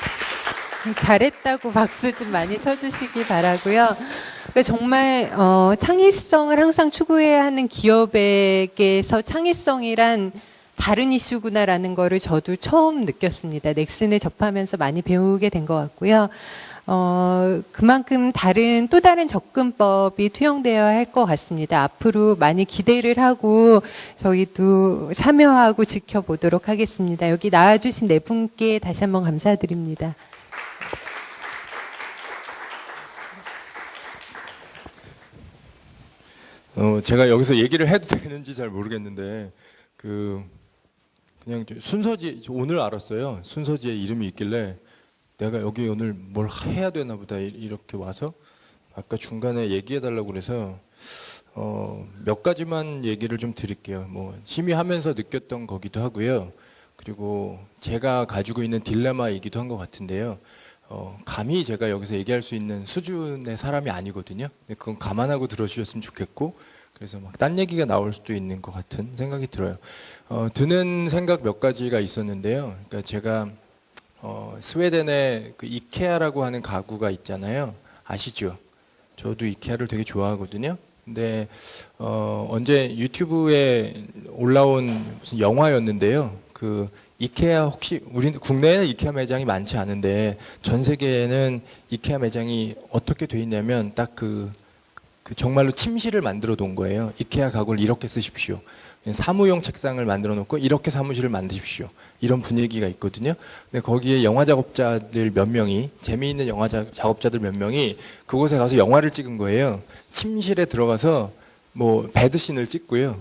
Speaker 1: 잘했다고 박수 좀 많이 쳐주시기 바라고요. 그러니까 정말 창의성을 항상 추구해야 하는 기업에게서 창의성이란 다른 이슈구나라는 거를 저도 처음 느꼈습니다. 넥슨을 접하면서 많이 배우게 된 것 같고요. 그만큼 또 다른 접근법이 투영되어야 할 것 같습니다. 앞으로 많이 기대를 하고 저희도 참여하고 지켜보도록 하겠습니다. 여기 나와주신 네 분께 다시 한번 감사드립니다.
Speaker 7: 제가 여기서 얘기를 해도 되는지 잘 모르겠는데 그냥 순서지 오늘 알았어요. 순서지에 이름이 있길래 내가 여기 오늘 뭘 해야 되나 보다 이렇게 와서 아까 중간에 얘기해 달라고 그래서 몇 가지만 얘기를 좀 드릴게요. 뭐 심의하면서 느꼈던 거기도 하고요. 그리고 제가 가지고 있는 딜레마이기도 한 것 같은데요. 감히 제가 여기서 얘기할 수 있는 수준의 사람이 아니거든요. 그건 감안하고 들어주셨으면 좋겠고, 그래서 막 딴 얘기가 나올 수도 있는 것 같은 생각이 들어요. 드는 생각 몇 가지가 있었는데요. 그러니까 제가 스웨덴에 그 이케아라고 하는 가구가 있잖아요. 아시죠? 저도 이케아를 되게 좋아하거든요. 근데 언제 유튜브에 올라온 무슨 영화였는데요. 그 이케아 혹시 우리 국내에는 이케아 매장이 많지 않은데 전 세계에는 이케아 매장이 어떻게 돼 있냐면 딱 그 정말로 침실을 만들어 놓은 거예요. 이케아 가구를 이렇게 쓰십시오. 사무용 책상을 만들어 놓고 이렇게 사무실을 만드십시오. 이런 분위기가 있거든요. 근데 거기에 영화 작업자들 몇 명이 재미있는 영화 작업자들 몇 명이 그곳에 가서 영화를 찍은 거예요. 침실에 들어가서 뭐 배드신을 찍고요.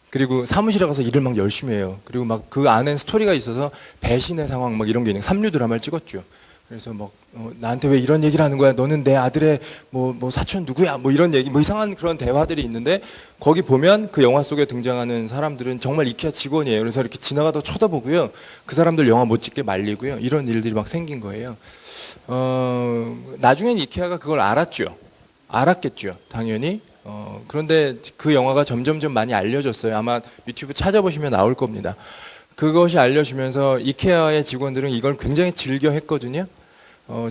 Speaker 7: 그리고 사무실에 가서 일을 막 열심히 해요. 그리고 막 그 안엔 스토리가 있어서 배신의 상황 막 이런 게 있는 삼류 드라마를 찍었죠. 그래서 막 나한테 왜 이런 얘기를 하는 거야? 너는 내 아들의 뭐 사촌 누구야? 뭐 이런 얘기, 뭐 이상한 그런 대화들이 있는데 거기 보면 그 영화 속에 등장하는 사람들은 정말 이케아 직원이에요. 그래서 이렇게 지나가다 쳐다보고요. 그 사람들 영화 못 찍게 말리고요. 이런 일들이 막 생긴 거예요. 나중엔 이케아가 그걸 알았죠. 알았겠죠. 당연히. 그런데 그 영화가 점점점 많이 알려졌어요. 아마 유튜브 찾아보시면 나올 겁니다. 그것이 알려지면서 이케아의 직원들은 이걸 굉장히 즐겨 했거든요.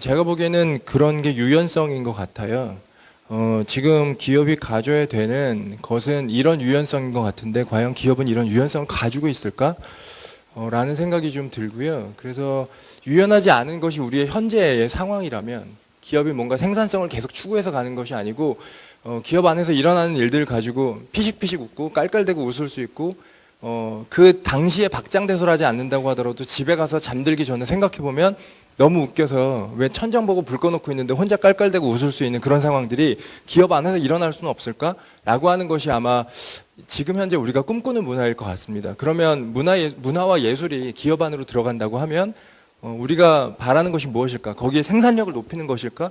Speaker 7: 제가 보기에는 그런 게 유연성인 것 같아요. 지금 기업이 가져야 되는 것은 이런 유연성인 것 같은데 과연 기업은 이런 유연성을 가지고 있을까? 라는 생각이 좀 들고요. 그래서 유연하지 않은 것이 우리의 현재의 상황이라면 기업이 뭔가 생산성을 계속 추구해서 가는 것이 아니고 기업 안에서 일어나는 일들을 가지고 피식피식 웃고 깔깔대고 웃을 수 있고 그 당시에 박장대소하지 않는다고 하더라도 집에 가서 잠들기 전에 생각해보면 너무 웃겨서 왜 천장 보고 불 꺼놓고 있는데 혼자 깔깔대고 웃을 수 있는 그런 상황들이 기업 안에서 일어날 수는 없을까? 라고 하는 것이 아마 지금 현재 우리가 꿈꾸는 문화일 것 같습니다. 그러면 문화와 예술이 기업 안으로 들어간다고 하면 우리가 바라는 것이 무엇일까? 거기에 생산력을 높이는 것일까?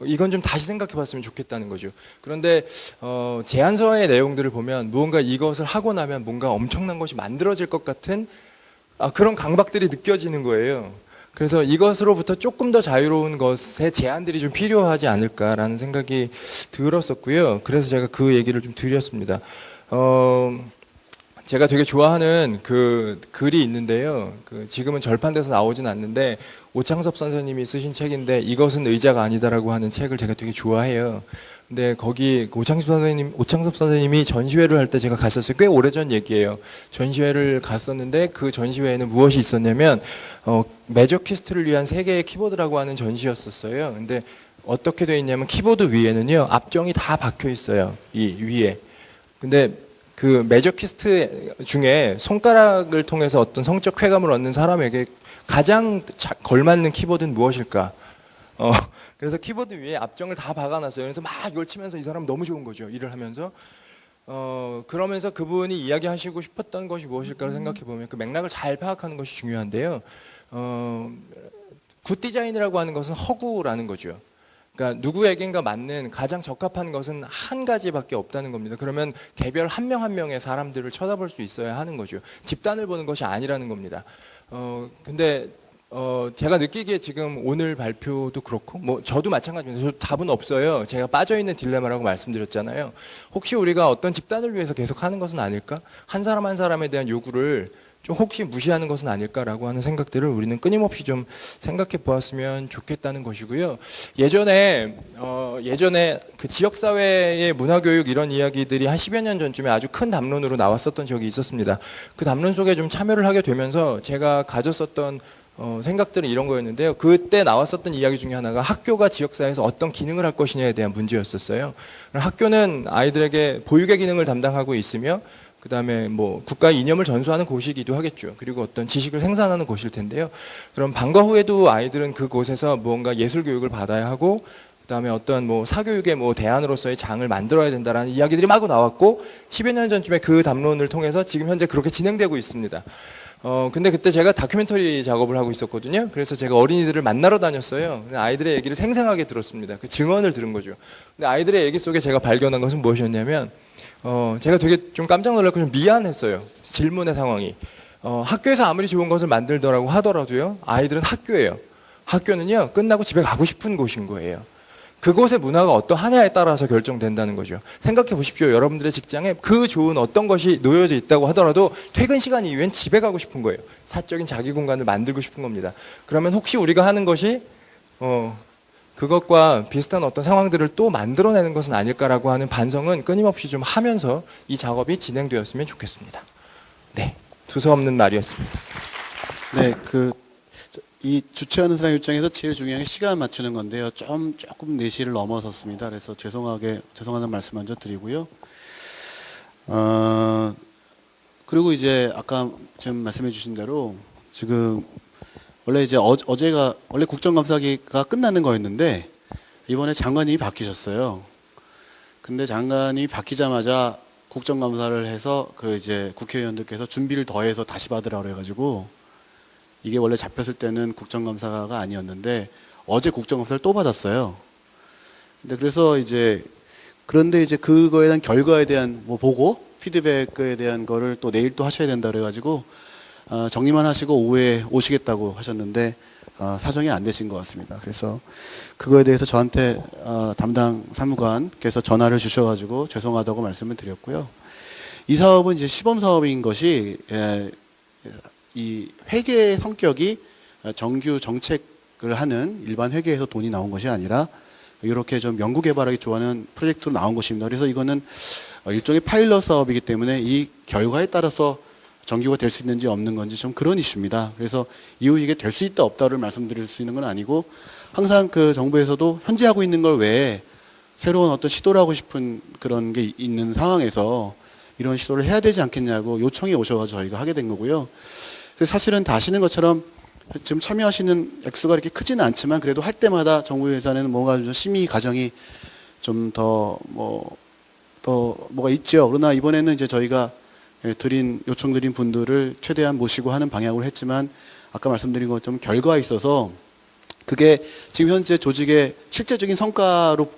Speaker 7: 이건 좀 다시 생각해 봤으면 좋겠다는 거죠. 그런데 제안서의 내용들을 보면 무언가 이것을 하고 나면 뭔가 엄청난 것이 만들어질 것 같은 그런 강박들이 느껴지는 거예요. 그래서 이것으로부터 조금 더 자유로운 것의 제한들이 좀 필요하지 않을까라는 생각이 들었었고요. 그래서 제가 그 얘기를 좀 드렸습니다. 제가 되게 좋아하는 그 글이 있는데요. 지금은 절판돼서 나오진 않는데 오창섭 선생님이 쓰신 책인데 이것은 의자가 아니다라고 하는 책을 제가 되게 좋아해요. 근데 거기 오창섭 선생님이 전시회를 할 때 제가 갔었어요. 꽤 오래전 얘기예요. 전시회를 갔었는데 그 전시회에는 무엇이 있었냐면 매저키스트를 위한 세계의 키보드라고 하는 전시였었어요. 근데 어떻게 돼 있냐면 키보드 위에는요 압정이 다 박혀 있어요. 이 위에. 근데 그 매저키스트 중에 손가락을 통해서 어떤 성적 쾌감을 얻는 사람에게 가장 걸맞는 키보드는 무엇일까? 그래서 키보드 위에 압정을 다 박아놨어요. 그래서 막 이걸 치면서 이 사람 너무 좋은 거죠. 일을 하면서. 그러면서 그분이 이야기하시고 싶었던 것이 무엇일까를 생각해 보면 그 맥락을 잘 파악하는 것이 중요한데요. 굿 디자인이라고 하는 것은 허구라는 거죠. 그러니까 누구에겐가 맞는 가장 적합한 것은 한 가지밖에 없다는 겁니다. 그러면 개별 한 명 한 명의 사람들을 쳐다볼 수 있어야 하는 거죠. 집단을 보는 것이 아니라는 겁니다. 근데 제가 느끼기에 지금 오늘 발표도 그렇고 뭐 저도 마찬가지입니다. 저 답은 없어요. 제가 빠져있는 딜레마라고 말씀드렸잖아요. 혹시 우리가 어떤 집단을 위해서 계속 하는 것은 아닐까? 한 사람 한 사람에 대한 요구를 좀 혹시 무시하는 것은 아닐까라고 하는 생각들을 우리는 끊임없이 좀 생각해 보았으면 좋겠다는 것이고요. 예전에 그 지역사회의 문화교육 이런 이야기들이 한 10여 년 전쯤에 아주 큰 담론으로 나왔었던 적이 있었습니다. 그 담론 속에 좀 참여를 하게 되면서 제가 가졌었던 생각들은 이런 거였는데요. 그때 나왔었던 이야기 중에 하나가 학교가 지역사회에서 어떤 기능을 할 것이냐에 대한 문제였었어요. 학교는 아이들에게 보육의 기능을 담당하고 있으며 그 다음에 뭐 국가의 이념을 전수하는 곳이기도 하겠죠. 그리고 어떤 지식을 생산하는 곳일 텐데요. 그럼 방과 후에도 아이들은 그곳에서 무언가 예술 교육을 받아야 하고 그 다음에 어떤 뭐 사교육의 뭐 대안으로서의 장을 만들어야 된다라는 이야기들이 마구 나왔고 10여 년 전쯤에 그 담론을 통해서 지금 현재 그렇게 진행되고 있습니다. 근데 그때 제가 다큐멘터리 작업을 하고 있었거든요. 그래서 제가 어린이들을 만나러 다녔어요. 아이들의 얘기를 생생하게 들었습니다. 그 증언을 들은 거죠. 근데 아이들의 얘기 속에 제가 발견한 것은 무엇이었냐면 제가 되게 좀 깜짝 놀랐고 좀 미안했어요. 질문의 상황이. 학교에서 아무리 좋은 것을 만들더라고 하더라도요. 아이들은 학교예요. 학교는요. 끝나고 집에 가고 싶은 곳인 거예요. 그곳의 문화가 어떠하냐에 따라서 결정된다는 거죠. 생각해 보십시오. 여러분들의 직장에 그 좋은 어떤 것이 놓여져 있다고 하더라도 퇴근 시간 이후엔 집에 가고 싶은 거예요. 사적인 자기 공간을 만들고 싶은 겁니다. 그러면 혹시 우리가 하는 것이 그것과 비슷한 어떤 상황들을 또 만들어내는 것은 아닐까라고 하는 반성은 끊임없이 좀 하면서 이 작업이 진행되었으면 좋겠습니다. 네, 두서없는 말이었습니다.
Speaker 8: 네, 이 주최하는 사람 입장에서 제일 중요한 게 시간 맞추는 건데요. 조금 4시를 넘어섰습니다. 그래서 죄송하다는 말씀 먼저 드리고요. 그리고 이제 아까 지금 말씀해 주신 대로 지금 원래 이제 어제가 원래 국정감사기가 끝나는 거였는데 이번에 장관님이 바뀌셨어요. 근데 장관이 바뀌자마자 국정감사를 해서 이제 국회의원들께서 준비를 더해서 다시 받으라고 그래가지고 이게 원래 잡혔을 때는 국정감사가 아니었는데 어제 국정감사를 또 받았어요. 근데 그런데 이제 그거에 대한 결과에 대한 뭐 보고 피드백에 대한 거를 또 내일 또 하셔야 된다 그래가지고 정리만 하시고 오후에 오시겠다고 하셨는데 사정이 안 되신 것 같습니다. 그래서 그거에 대해서 저한테 담당 사무관께서 전화를 주셔가지고 죄송하다고 말씀을 드렸고요. 이 사업은 이제 시범 사업인 것이 이 회계의 성격이 정규 정책을 하는 일반 회계에서 돈이 나온 것이 아니라 이렇게 좀 연구 개발하기 좋아하는 프로젝트로 나온 것입니다. 그래서 이거는 일종의 파일럿 사업이기 때문에 이 결과에 따라서 정규가 될 수 있는지 없는 건지 좀 그런 이슈입니다. 그래서 이후 이게 될 수 있다 없다를 말씀드릴 수 있는 건 아니고 항상 그 정부에서도 현재 하고 있는 걸 외에 새로운 어떤 시도를 하고 싶은 그런 게 있는 상황에서 이런 시도를 해야 되지 않겠냐고 요청이 오셔가지고 저희가 하게 된 거고요. 사실은 다 아시는 것처럼 지금 참여하시는 액수가 이렇게 크지는 않지만 그래도 할 때마다 정부 예산에는 뭔가 좀 심의 과정이 좀 뭐가 있죠. 그러나 이번에는 이제 저희가 요청드린 분들을 최대한 모시고 하는 방향으로 했지만 아까 말씀드린 것처럼 결과가 있어서 그게 지금 현재 조직의 실제적인 성과로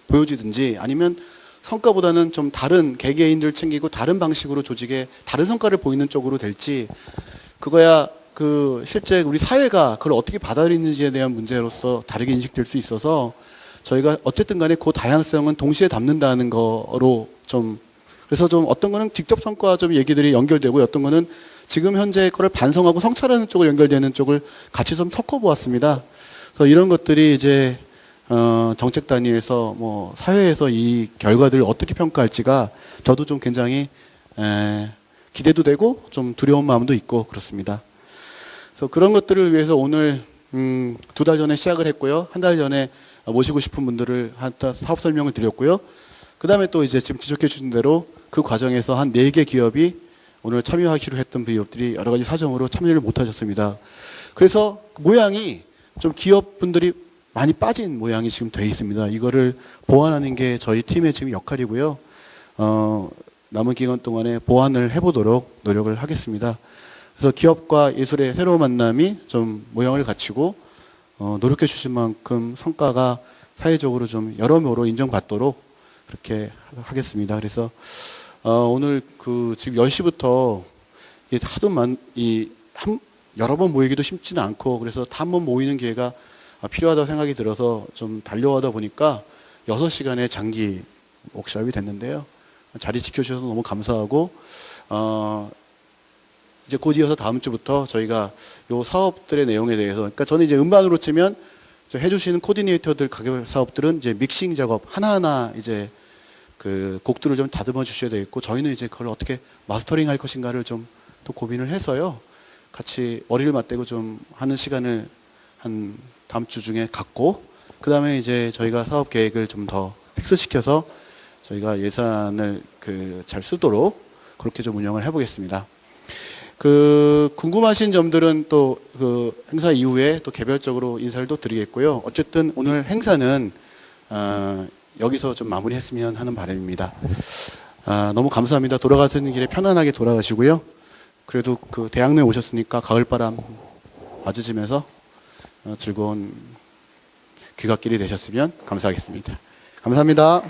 Speaker 8: 보여지든지 아니면 성과보다는 좀 다른 개개인들 챙기고 다른 방식으로 조직의 다른 성과를 보이는 쪽으로 될지 그거야 그 실제 우리 사회가 그걸 어떻게 받아들이는지에 대한 문제로서 다르게 인식될 수 있어서 저희가 어쨌든 간에 그 다양성은 동시에 담는다는 거로 좀 그래서 좀 어떤 거는 직접 성과 좀 얘기들이 연결되고 어떤 거는 지금 현재 거를 반성하고 성찰하는 쪽으로 연결되는 쪽을 같이 좀 섞어 보았습니다. 그래서 이런 것들이 이제 정책 단위에서 뭐 사회에서 이 결과들을 어떻게 평가할지가 저도 좀 굉장히 기대도 되고 좀 두려운 마음도 있고 그렇습니다. 그래서 그런 것들을 위해서 오늘 2달 전에 시작을 했고요. 한 달 전에 모시고 싶은 분들을 사업 설명을 드렸고요. 그 다음에 또 이제 지금 지적해 주신 대로 그 과정에서 한 4개 기업이 오늘 참여하기로 했던 기업들이 여러 가지 사정으로 참여를 못 하셨습니다. 그래서 모양이 좀 기업분들이 많이 빠진 모양이 지금 돼 있습니다. 이거를 보완하는 게 저희 팀의 지금 역할이고요. 남은 기간 동안에 보완을 해보도록 노력을 하겠습니다. 그래서 기업과 예술의 새로운 만남이 좀 모양을 갖추고 노력해 주신 만큼 성과가 사회적으로 좀 여러모로 인정받도록 그렇게 하겠습니다. 그래서 오늘 그 지금 10시부터 하도 여러 번 모이기도 쉽지는 않고 그래서 한 번 모이는 기회가 필요하다고 생각이 들어서 좀 달려가다 보니까 6시간의 장기 워크숍이 됐는데요. 자리 지켜주셔서 너무 감사하고 이제 곧 이어서 다음 주부터 저희가 요 사업들의 내용에 대해서 그러니까 저는 이제 음반으로 치면 해주시는 코디네이터들 가격 사업들은 이제 믹싱 작업 하나하나 이제 그 곡들을 좀 다듬어 주셔야 되겠고 저희는 이제 그걸 어떻게 마스터링 할 것인가를 좀 또 고민을 해서요. 같이 머리를 맞대고 좀 하는 시간을 한 다음 주 중에 갖고 그 다음에 이제 저희가 사업 계획을 좀 더 픽스시켜서 저희가 예산을 잘 쓰도록 그렇게 좀 운영을 해보겠습니다. 궁금하신 점들은 또 행사 이후에 또 개별적으로 인사를 또 드리겠고요. 어쨌든 오늘 행사는 여기서 좀 마무리했으면 하는 바람입니다. 너무 감사합니다. 돌아가시는 길에 편안하게 돌아가시고요. 그래도 대학로에 오셨으니까 가을바람 맞으시면서 즐거운 귀갓길이 되셨으면 감사하겠습니다. 감사합니다.